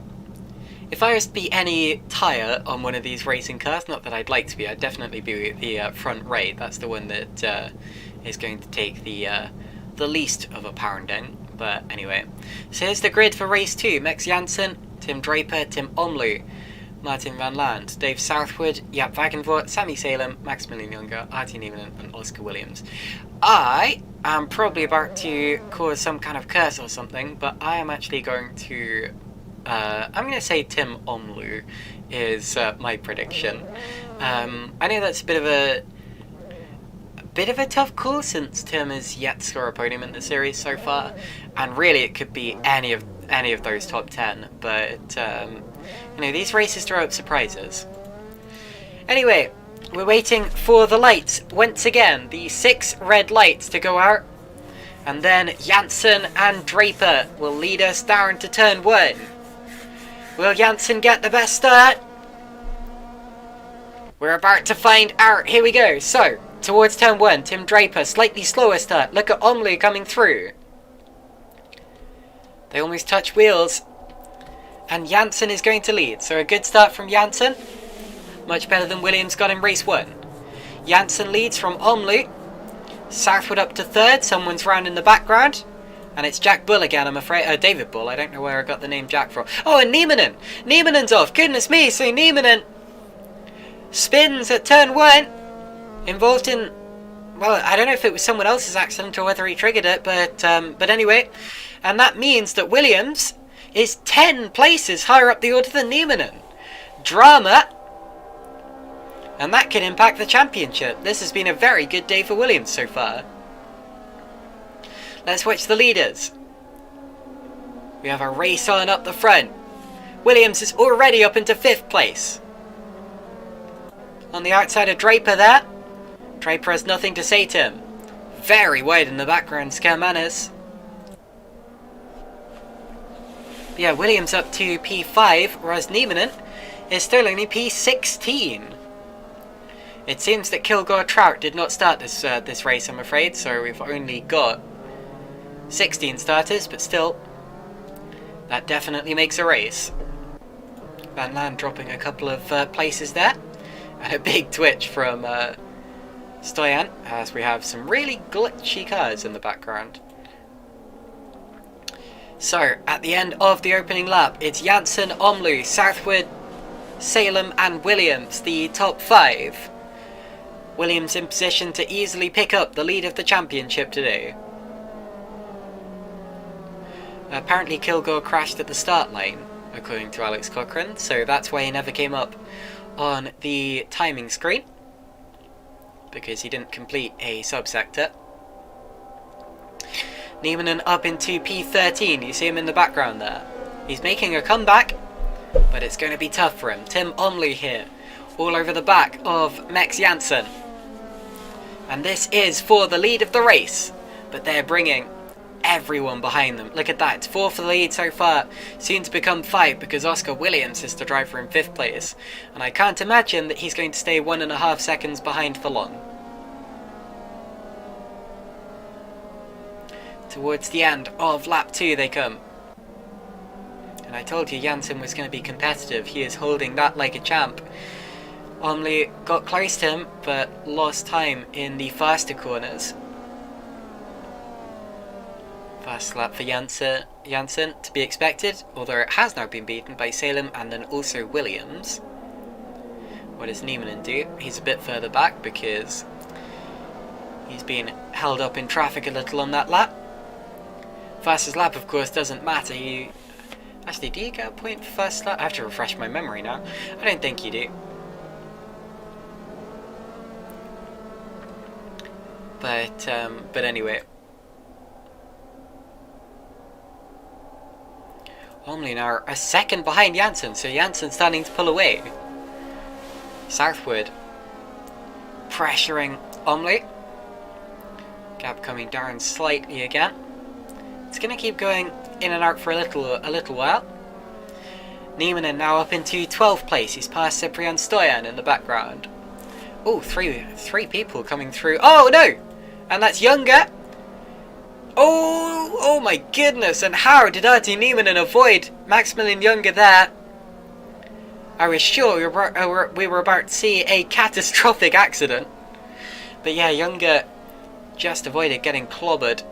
If I was to be any tyre on one of these racing cars, not that I'd like to be, I'd definitely be the front right. That's the one that is going to take the least of a pounding. But anyway, so here's the grid for race 2. Max Jansen, Tim Draper, Tim Omlu, Martin van Land, Dave Southwood, Jaap Wagenvoort, Sammy Salem, Maximilian Junger, Artie Nieminen, and Oscar Williams. I am probably about to cause some kind of curse or something, but I am actually going to I'm going to say Tim Omlu is my prediction. I know that's a bit of a tough call since Tim has yet to score a podium in the series so far, and really it could be any of those top 10. But you know, these races throw up surprises. Anyway, we're waiting for the lights once again. The 6 red lights to go out, and then Jansen and Draper will lead us down to turn 1. Will Jansen get the best start? We're about to find out. Here we go. So, towards turn 1, Tim Draper, slightly slower start. Look at Omlu coming through. They almost touch wheels. And Jansen is going to lead. So a good start from Jansen. Much better than Williams got in race 1. Jansen leads from Omlu. Southwood up to 3rd. Someone's round in the background. And it's Jack Bull again, I'm afraid. David Bull. I don't know where I got the name Jack from. Oh, and Nieminen. Nieminen's off. Goodness me. So Nieminen spins at turn 1. Involved in... Well, I don't know if it was someone else's accident or whether he triggered it. But anyway. And that means that Williams is 10 places higher up the order than Nieminen. Drama. And that could impact the championship. This has been a very good day for Williams so far. Let's watch the leaders. We have a race on up the front. Williams is already up into 5th place. On the outside of Draper there. Draper has nothing to say to him. Very wide in the background, Skermanis. Yeah, Williams up to P5, whereas Nieminen is still only P16. It seems that Kilgore Trout did not start this race, I'm afraid, so we've only got 16 starters, but still, that definitely makes a race. Van Land dropping a couple of places there, and a big twitch from Stoyan, as we have some really glitchy cars in the background. So, at the end of the opening lap, it's Janssen, Omlu, Southwood, Salem and Williams, the top 5. Williams in position to easily pick up the lead of the championship today. Apparently Kilgore crashed at the start line, according to Alex Cochrane, so that's why he never came up on the timing screen, because he didn't complete a subsector. Niemanen up into P13, you see him in the background there. He's making a comeback, but it's going to be tough for him. Tim Omley here, all over the back of Max Janssen. And this is for the lead of the race, but they're bringing everyone behind them. Look at that, it's 4 for the lead so far, soon to become 5 because Oscar Williams is the driver in 5th place. And I can't imagine that he's going to stay 1.5 seconds behind for long. Towards the end of lap 2 they come. And I told you Janssen was going to be competitive. He is holding that like a champ. Omley got close to him, but lost time in the faster corners. Fast lap for Janssen to be expected, although it has now been beaten by Salem and then also Williams. What does Niemanen do? He's a bit further back because he's been held up in traffic a little on that lap. Fastest lap, of course, doesn't matter. Actually, do you get a point for first lap? I have to refresh my memory now. I don't think you do. But anyway. Omley now a second behind Janssen, so Janssen starting to pull away. Southwood pressuring Omley. Gap coming down slightly again. It's going to keep going in and out for a little while. Niemanen now up into 12th place. He's past Cyprian Stoyan in the background. Oh, three people coming through. Oh no! And that's Younger. Oh my goodness! And how did Artie Niemanen avoid Maximilian Younger there? I was sure we were about to see a catastrophic accident. But yeah, Younger just avoided getting clobbered.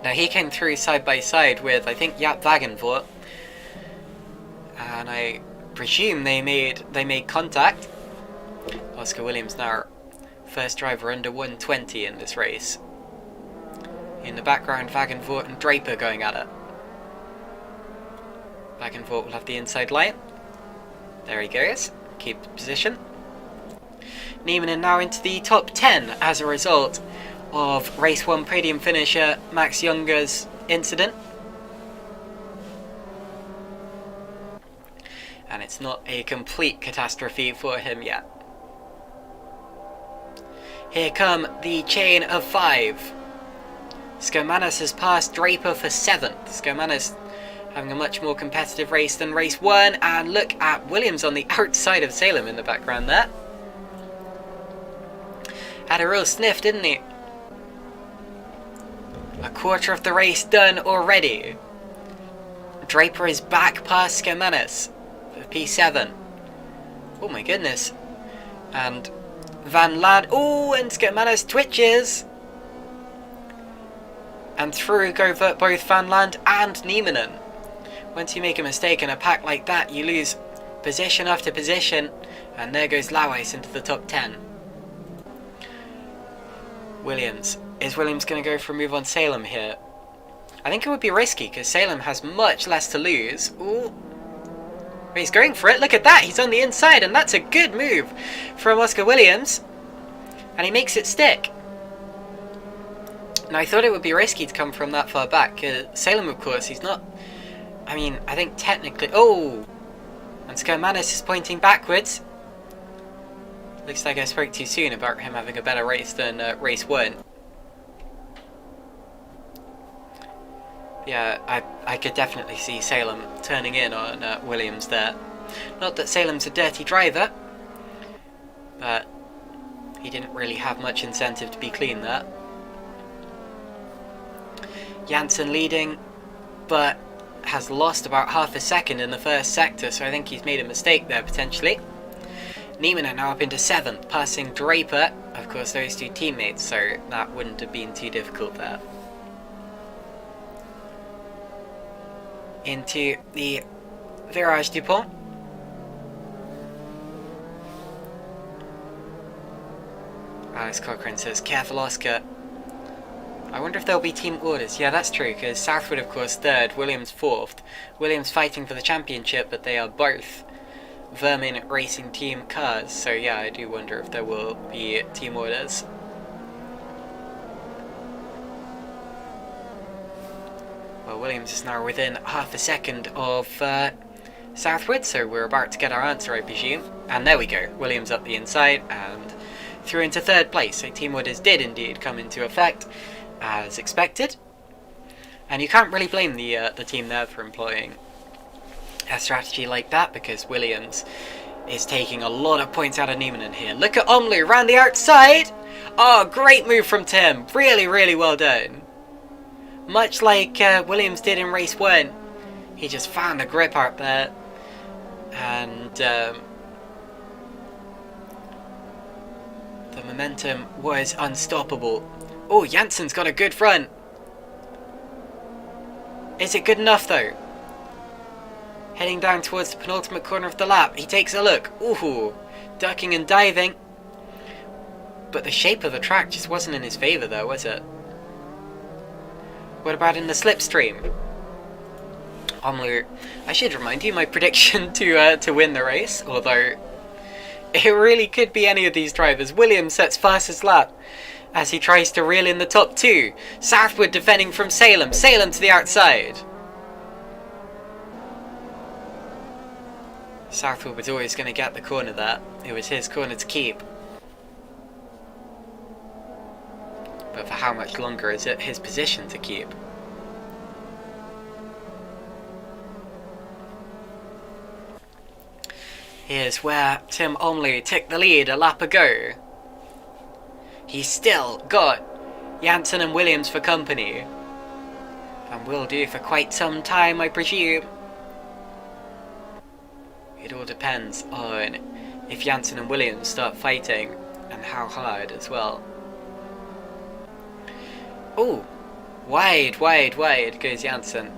Now he came through side by side with, I think, Jaap Wagenvoort. And I presume they made contact. Oscar Williams now first driver under 120 in this race. In the background, Wagenvoort and Draper going at it. Wagenvoort will have the inside line. There he goes. Keep the position. Niemanen now into the top 10 as a result of race 1 podium finisher Max Younger's incident. And it's not a complete catastrophe for him yet. Here come the chain of 5. Skermanis has passed Draper for 7th. Skermanis having a much more competitive race than race 1. And look at Williams on the outside of Salem in the background there. Had a real sniff, didn't he? A quarter of the race done already. Draper is back past Skermanis for P7. Oh my goodness. And Van Land. Oh, and Skermanis twitches. And through go both Van Land and Niemanen. Once you make a mistake in a pack like that, you lose position after position. And there goes Lauwys into the top 10. Williams. Is Williams going to go for a move on Salem here? I think it would be risky because Salem has much less to lose. Ooh. But he's going for it. Look at that. He's on the inside and that's a good move from Oscar Williams. And he makes it stick. Now I thought it would be risky to come from that far back. Salem, of course, he's not... I mean, I think technically... Oh! And Skermanis is pointing backwards. Looks like I spoke too soon about him having a better race than race 1. Yeah, I could definitely see Salem turning in on Williams there. Not that Salem's a dirty driver, but He didn't really have much incentive to be clean there. Janssen leading, but has lost about half a second in the first sector, so I think he's made a mistake there potentially. Neiman are now up into 7th, passing Draper, of course those two teammates, so that wouldn't have been too difficult there. Into the Virage Dupont. Alex Cochrane says, careful Oscar. I wonder if there'll be team orders. Yeah, that's true, because Southwood of course 3rd, Williams 4th. Williams fighting for the championship, but they are both Vermin Racing Team cars, so yeah, I do wonder if there will be team orders. Well, Williams is now within half a second of Southwood, so we're about to get our answer, I presume. And there we go, Williams up the inside and through into 3rd place. So team orders did indeed come into effect as expected, and you can't really blame the team there for employing a strategy like that, because Williams is taking a lot of points out of Neiman in here. Look at Omlu around the outside. Oh, great move from Tim. Really, really well done. Much like Williams did in race 1, he just found a grip out there, and the momentum was unstoppable. Oh, Janssen's got a good front. Is it good enough though? Heading down towards the penultimate corner of the lap, he takes a look. Ooh, ducking and diving. But the shape of the track just wasn't in his favour though, was it? What about in the slipstream? Omlu, I should remind you my prediction to win the race, although it really could be any of these drivers. Williams sets fastest lap as he tries to reel in the top 2. Southwood defending from Salem. Salem to the outside. Southwood was always going to get the corner there. It was his corner to keep. But for how much longer is it his position to keep? Here's where Tim Omlu took the lead a lap ago. He's still got Janssen and Williams for company, and will do for quite some time, I presume. It all depends on if Janssen and Williams start fighting, and how hard as well. Oh, wide goes Janssen.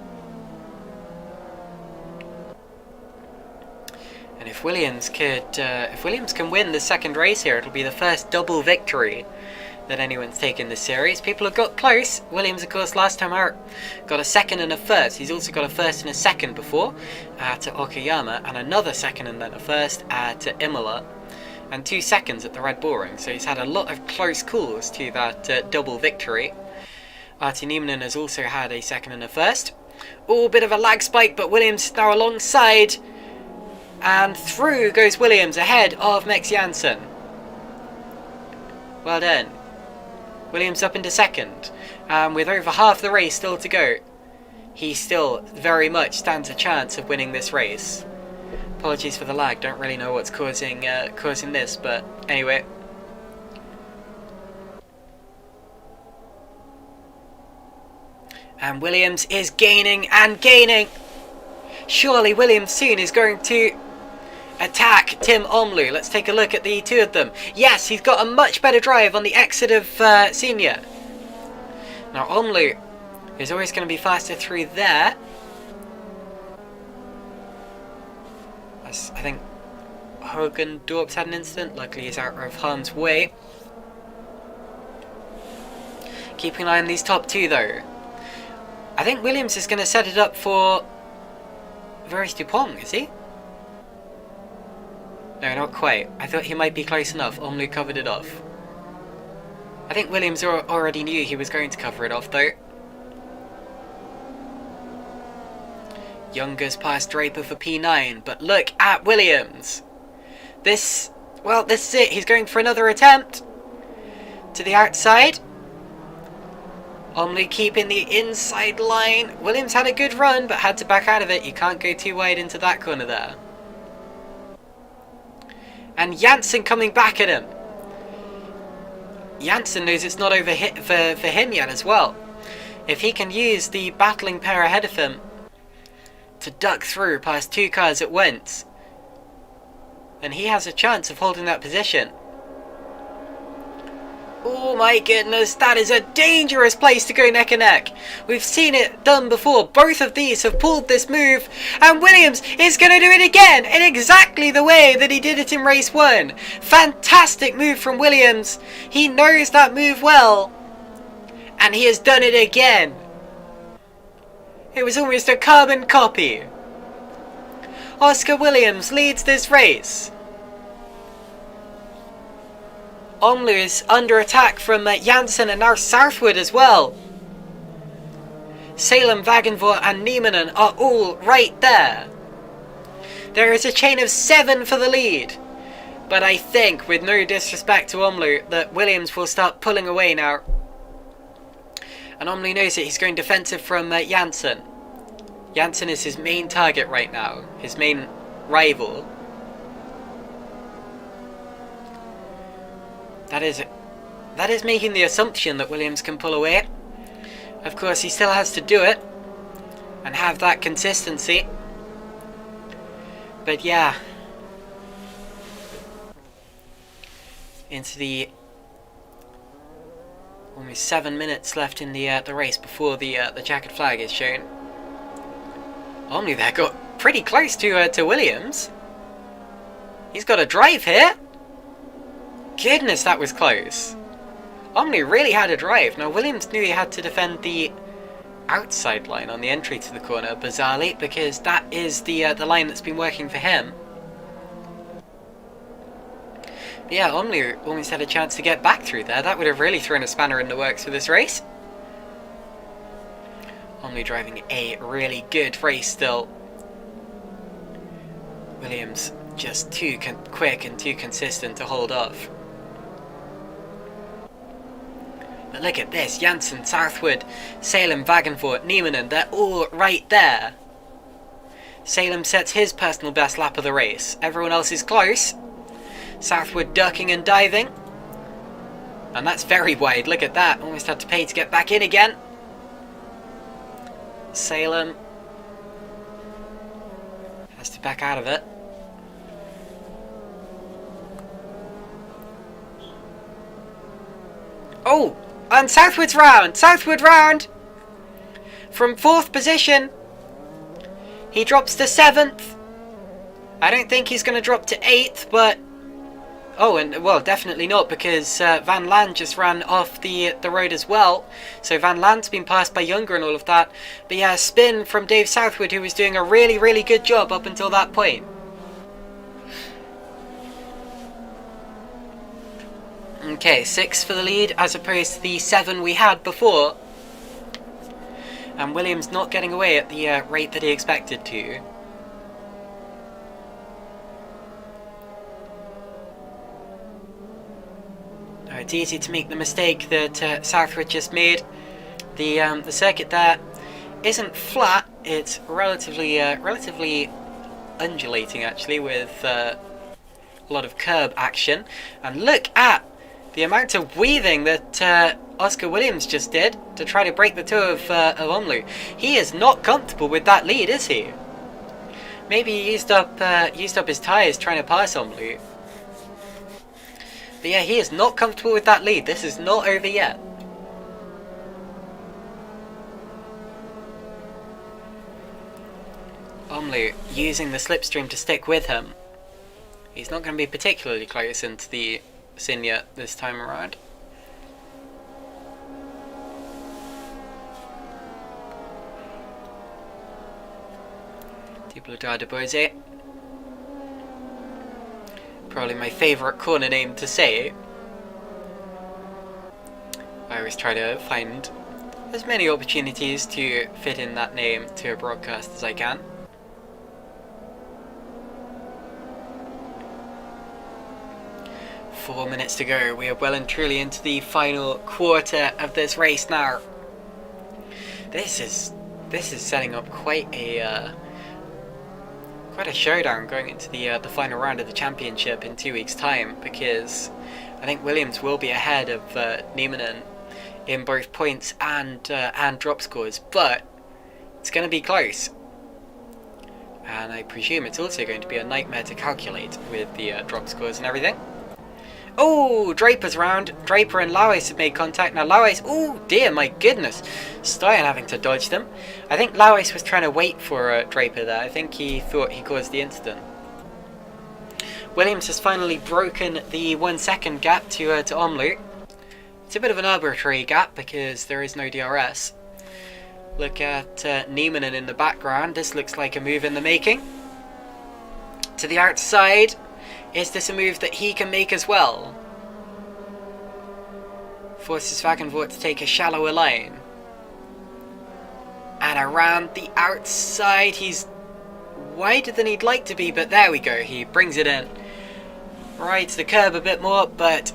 And if Williams can win the second race here, it'll be the first double victory that anyone's taken this series. People have got close. Williams, of course, last time out got a second and a first. He's also got a first and a second before at Okayama, and another second and then a first at Imola, and 2 seconds at the Red Bull Ring. So he's had a lot of close calls to that double victory. Artie Nieminen has also had a second and a first. Oh, bit of a lag spike, but Williams now alongside. And through goes Williams ahead of Max Janssen. Well done. Williams up into second. With over half the race still to go, he still very much stands a chance of winning this race. Apologies for the lag, don't really know what's causing this, but anyway. And Williams is gaining and gaining. Surely Williams soon is going to attack Tim Omlu. Let's take a look at the two of them. Yes, he's got a much better drive on the exit of Senior. Now Omlu is always going to be faster through there. I think Hogan Dorps had an incident. Luckily he's out of harm's way. Keeping an eye on these top 2 though. I think Williams is going to set it up for Virage Dupont, is he? No, not quite. I thought he might be close enough. Omlu covered it off. I think Williams already knew he was going to cover it off, though. Younger's past Draper for P9, but look at Williams. This is it. He's going for another attempt. To the outside. Omlu keeping the inside line. Williams had a good run, but had to back out of it. You can't go too wide into that corner there. And Janssen coming back at him. Janssen knows it's not over for him yet as well. If he can use the battling pair ahead of him to duck through past 2 cars at once, then he has a chance of holding that position. Oh my goodness, that is a dangerous place to go neck and neck. We've seen it done before. Both of these have pulled this move, and Williams is going to do it again in exactly the way that he did it in race 1. Fantastic move from Williams. He knows that move well, and he has done it again. It was almost a carbon copy. Oscar Williams leads this race. Omlu is under attack from Janssen and now Southwood as well. Salem, Wagenvoort and Niemanen are all right there. There is a chain of 7 for the lead. But I think, with no disrespect to Omlu, that Williams will start pulling away now. And Omlu knows it. He's going defensive from Janssen. Janssen is his main target right now. His main rival. That is making the assumption that Williams can pull away. Of course, he still has to do it and have that consistency. But yeah, into the almost 7 minutes left in the race before the checkered flag is shown. Omni there got pretty close to Williams. He's got a drive here. Goodness, that was close. Omni really had a drive. Now, Williams knew he had to defend the outside line on the entry to the corner, bizarrely, because that is the line that's been working for him. But yeah, Omni almost had a chance to get back through there. That would have really thrown a spanner in the works for this race. Omni driving a really good race still. Williams just too quick and too consistent to hold off. But look at this, Janssen, Southwood, Salem, Wagenvoort, Niemanen, they're all right there. Salem sets his personal best lap of the race. Everyone else is close. Southwood ducking and diving. And that's very wide, look at that. Almost had to pay to get back in again. Salem has to back out of it. Oh! And Southwood's round! Southwood round! From 4th position, he drops to 7th. I don't think he's going to drop to 8th, but... Oh, and well, definitely not, because Van Land just ran off the road as well. So Van Land's been passed by Younger and all of that. But yeah, spin from Dave Southwood, who was doing a really, really good job up until that point. Okay, 6 for the lead as opposed to the 7 we had before. And Williams not getting away at the rate that he expected to. Now, it's easy to make the mistake that Southwood just made. The circuit there isn't flat, it's relatively undulating actually, with a lot of curb action. And look at the amount of weaving that Oscar Williams just did to try to break the toe of Omlu. He is not comfortable with that lead, is he? Maybe he used up his tyres trying to pass Omlu. But yeah, he is not comfortable with that lead. This is not over yet. Omlu using the slipstream to stick with him. He's not going to be particularly close into the Signet this time around. Dibloudar de Beauzet. Probably my favourite corner name to say. I always try to find as many opportunities to fit in that name to a broadcast as I can. Four minutes to go. We are well and truly into the final quarter of this race now. This is setting up quite a showdown going into the final round of the championship in 2 weeks' time, because I think Williams will be ahead of Nieminen in both points and drop scores, but it's going to be close. And I presume it's also going to be a nightmare to calculate with the drop scores and everything. Oh, Draper's around. Draper and Lawes have made contact. Now Lawes, oh dear, my goodness. Stoyan having to dodge them. I think Lawes was trying to wait for Draper there. I think he thought he caused the incident. Williams has finally broken the 1 second gap to Omloop. It's a bit of an arbitrary gap because there is no DRS. Look at Nieminen in the background. This looks like a move in the making. To the outside. Is this a move that he can make as well? Forces Wagenvoort to take a shallower line. And around the outside, he's wider than he'd like to be, but there we go. He brings it in. Rides the curb a bit more, but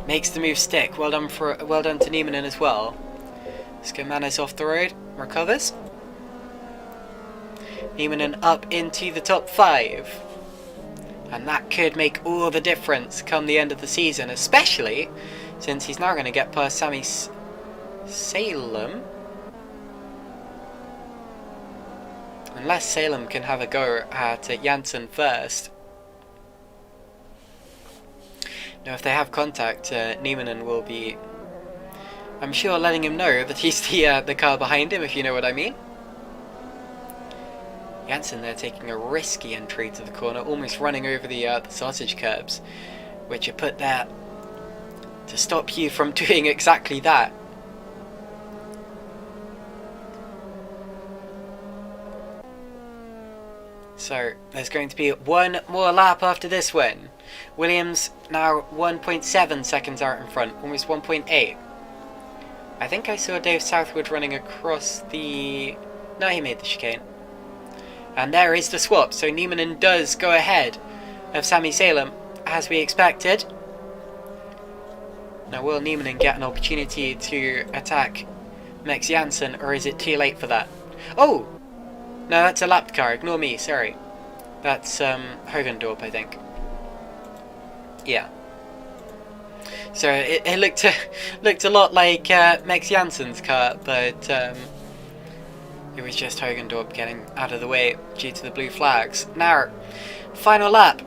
makes the move stick. Well done to Nieminen as well. Skermanis off the road, recovers. Nieminen up into the top 5. And that could make all the difference come the end of the season, especially since he's now going to get past Sami Salem. Unless Salem can have a go at Janssen first. Now if they have contact, Nieminen will be, I'm sure, letting him know that he's the car behind him, if you know what I mean. Janssen there taking a risky entry to the corner, almost running over the sausage curbs, which are put there to stop you from doing exactly that. So there's going to be one more lap after this one. Williams now 1.7 seconds out in front, almost 1.8. I think I saw Dave Southwood running across the... No, he made the chicane. And there is the swap, so Nieminen does go ahead of Sami Salem, as we expected. Now will Nieminen get an opportunity to attack Max Janssen, or is it too late for that? Oh! No, that's a lapped car, ignore me, sorry. That's Hogendorp, I think. Yeah. So it looked a lot like Max Janssen's car, but it was just Hogendorp getting out of the way due to the blue flags. Now, final lap.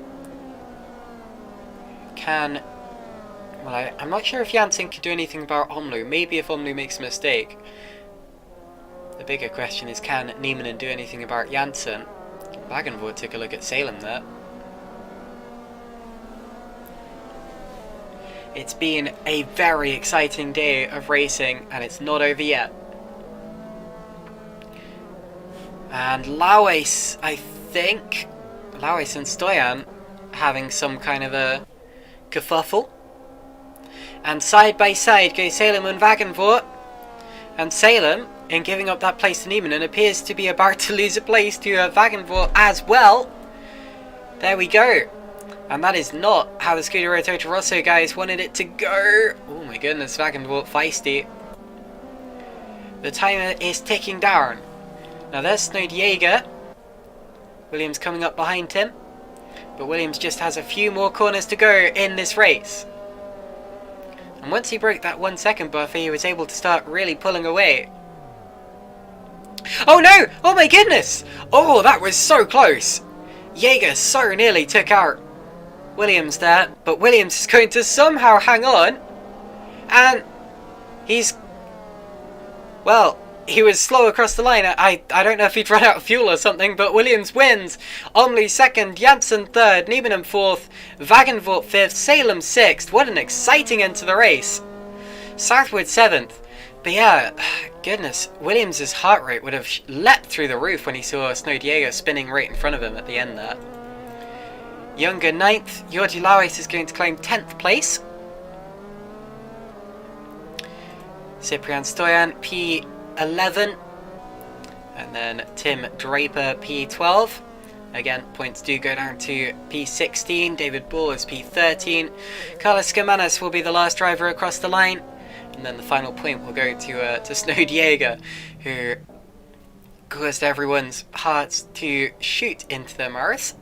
I'm not sure if Janssen can do anything about Omloop. Maybe if Omloop makes a mistake. The bigger question is, can Nieminen do anything about Janssen? Wagenvoort took a look at Salem there. It's been a very exciting day of racing, and it's not over yet. And Lawes, I think, Lawes and Stoyan having some kind of a kerfuffle. And side by side go Salem and Wagenvoort. And Salem, in giving up that place to Nieminen, appears to be about to lose a place to Wagenvoort as well. There we go. And that is not how the Scuderia Toto Rosso guys wanted it to go. Oh my goodness, Wagenvoort feisty. The timer is ticking down. Now there's Snowdjager. Williams coming up behind him. But Williams just has a few more corners to go in this race. And once he broke that 1 second buffer, he was able to start really pulling away. Oh no! Oh my goodness! Oh, that was so close! Jaeger so nearly took out Williams there, but Williams is going to somehow hang on. And he's... well, he was slow across the line. I don't know if he'd run out of fuel or something, but Williams wins. Omley second, Janssen third, Nieminen fourth, Wagenvoort fifth, Salem sixth. What an exciting end to the race. Southwood seventh. But yeah, goodness, Williams' heart rate would have leapt through the roof when he saw Snowdjager spinning right in front of him at the end there. Younger ninth, Jordi Lawes is going to claim 10th place. Cyprian Stoyan, P11. And then Tim Draper, P12. Again, points do go down to P16. David Ball is P13. Carlos Skermanis will be the last driver across the line. And then the final point will go to Snowdjager, who caused everyone's hearts to shoot into their mouths.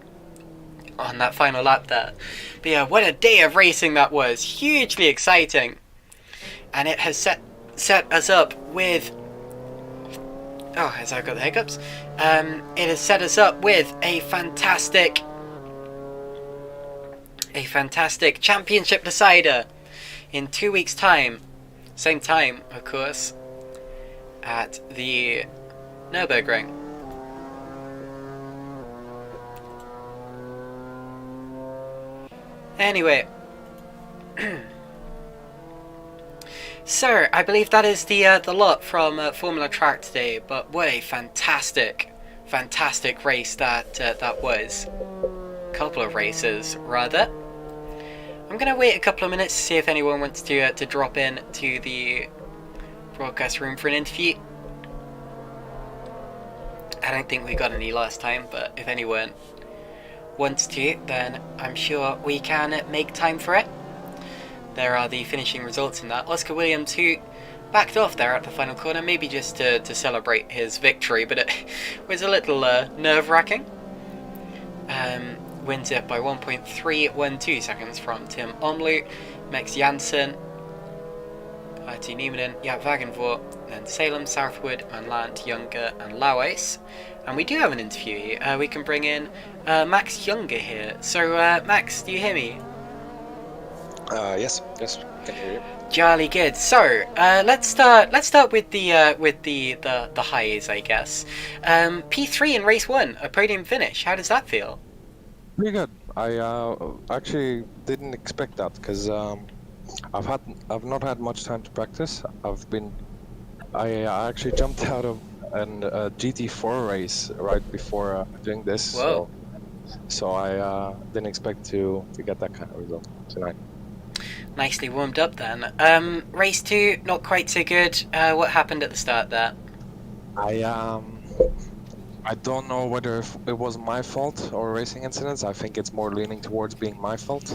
on that final lap there. But yeah, what a day of racing that was. Hugely exciting. And it has set us up with... Oh, has I got the hiccups? It has set us up with a fantastic championship decider in 2 weeks' time. Same time, of course, at the Nürburgring. Anyway, so I believe that is the lot from Formula Track today. But what a fantastic race that was. Couple of races rather. I'm gonna wait a couple of minutes to see if anyone wants to drop in to the broadcast room for an interview. I don't think we got any last time, but if anyone wants to, then I'm sure we can make time for it. There are the finishing results in that. Oscar Williams, who backed off there at the final corner, maybe just to celebrate his victory, but it was a little nerve-wracking. Wins it by 1.312 seconds from Tim Omlu, Max Janssen, Artie Nieminen, Jaap Wagenvoort, then Salem, Southwood, Manland, Younger, and Lauwys. And we do have an interview. We can bring in Max Younger here. So, Max, do you hear me? Yes, can hear you. Jolly good. So, let's start with the highs, I guess. P3 in race 1, a podium finish. How does that feel? Pretty good. I actually didn't expect that because I've not had much time to practice. I actually jumped out of a GT4 race right before doing this. Whoa. So I didn't expect to get that kind of result tonight. Nicely warmed up then. Race 2, not quite so good. What happened at the start there? I don't know whether it was my fault or racing incidents. I think it's more leaning towards being my fault.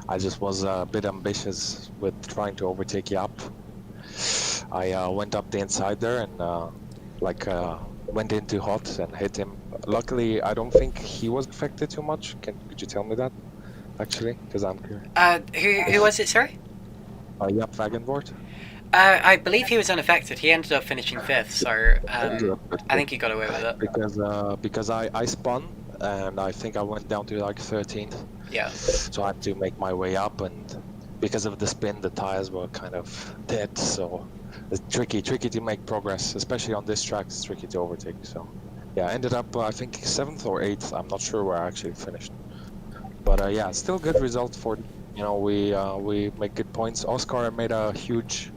I just was a bit ambitious with trying to overtake Jaap. I went up the inside there and went into hot and hit him. Luckily, I don't think he was affected too much. Could you tell me that, actually? Because I'm curious. Who was it, sorry? Jaap Wagenvoort. I believe he was unaffected. He ended up finishing 5th, so I think he got away with it. Because I spun, and I think I went down to like 13th. Yeah. So I had to make my way up, and because of the spin, the tires were kind of dead, so it's tricky to make progress, especially on this track. It's tricky to overtake. So yeah, I ended up I think 7th or 8th. I'm not sure where I actually finished, but yeah, still good result for we make good points. Oscar made a huge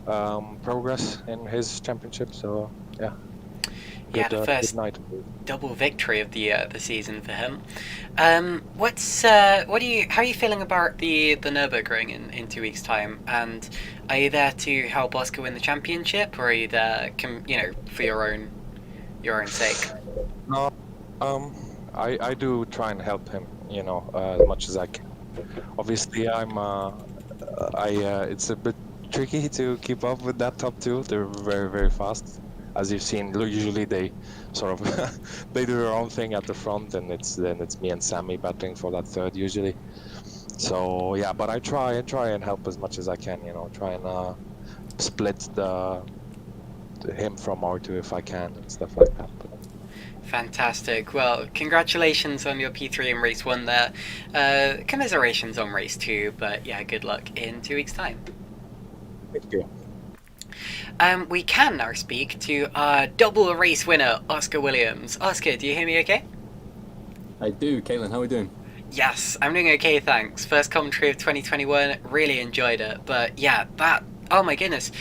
progress in his championship, so yeah. Yeah, good, the first night. double victory of the season for him. How are you feeling about the Nürburgring in 2 weeks' time? And are you there to help Oscar win the championship, or are you there, for your own sake? No, I do try and help him, as much as I can. Obviously, it's a bit tricky to keep up with that top 2. They're very, very fast. As you've seen, usually they sort of they do their own thing at the front, and it's me and Sammy battling for that 3rd usually. So yeah, but I try and help as much as I can. Try and split him from R2 if I can and stuff like that. Fantastic. Well, congratulations on your P3 in race 1 there. Commiserations on race 2, but yeah, good luck in 2 weeks' time. Thank you. We can now speak to our double race winner, Oscar Williams. Oscar, do you hear me okay? I do. Caitlin, how are we doing? Yes, I'm doing okay, thanks. First commentary of 2021, really enjoyed it. But yeah, oh my goodness.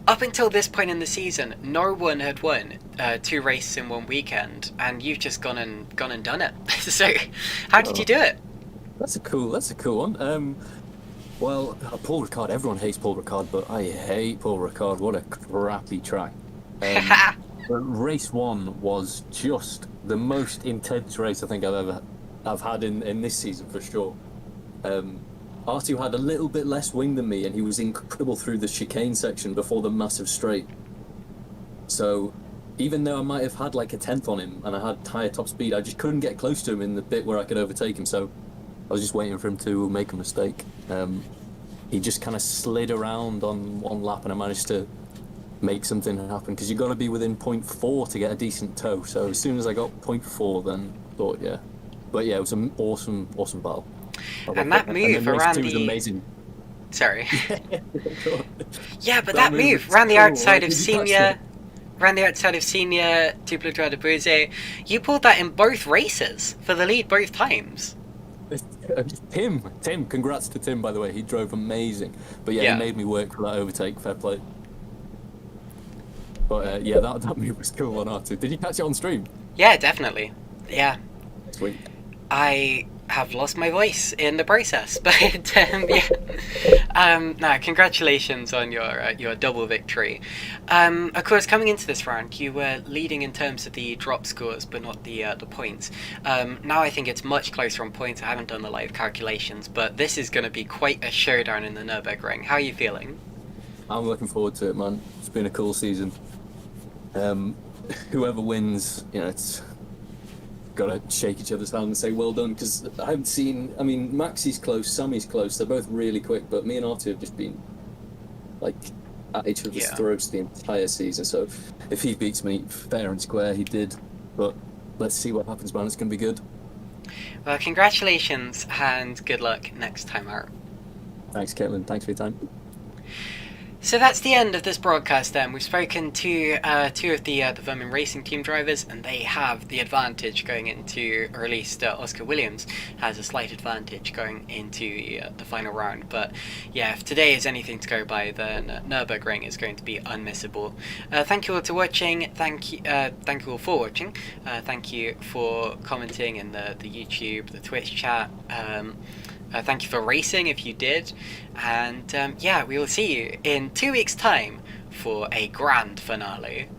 Up until this point in the season, no one had won 2 races in 1 weekend, and you've just gone and done it. So, how did you do it? That's a cool one. Well, Paul Ricard, everyone hates Paul Ricard, but I hate Paul Ricard. What a crappy track. Race 1 was just the most intense race I think I've had in this season for sure. R2 had a little bit less wing than me, and he was incredible through the chicane section before the massive straight. So even though I might have had like a tenth on him and I had higher top speed, I just couldn't get close to him in the bit where I could overtake him. So I was just waiting for him to make a mistake. He just kind of slid around on one lap, and I managed to make something happen because you've got to be within 0.4 to get a decent tow. So as soon as I got 0.4, then I thought, yeah. But yeah, it was an awesome battle. And that move around was amazing. Sorry. Yeah, but that move around the outside of Senior, Duplo Bouze, you pulled that in both races for the lead both times. Tim, congrats to Tim, by the way. He drove amazing. But yeah, he made me work for that overtake. Fair play. But yeah, that move was cool on R2. Did you catch it on stream? Yeah, definitely. Yeah. Sweet. I have lost my voice in the process, but no, congratulations on your double victory. Of course, coming into this round, you were leading in terms of the drop scores, but not the points. Now I think it's much closer on points. I haven't done the live calculations, but this is going to be quite a showdown in the Nürburgring. How are you feeling? I'm looking forward to it, man. It's been a cool season. Whoever wins, it's gotta shake each other's hand and say well done, because I haven't seen. I mean, Maxi's close, Sammy's close. They're both really quick, but me and R2 have just been like at each other's throats the entire season. So if he beats me fair and square, he did. But let's see what happens, man. It's gonna be good. Well, congratulations and good luck next time out. Thanks, Caitlin. Thanks for your time. So that's the end of this broadcast then. We've spoken to two of the Vermin Racing Team drivers, and they have the advantage going into, or at least Oscar Williams has a slight advantage going into the final round. But yeah, if today is anything to go by, then Nürburgring is going to be unmissable. Thank you all for watching. Thank you all for watching. Thank you for commenting in the YouTube, the Twitch chat. Thank you for racing if you did, and yeah, we will see you in 2 weeks' time for a grand finale.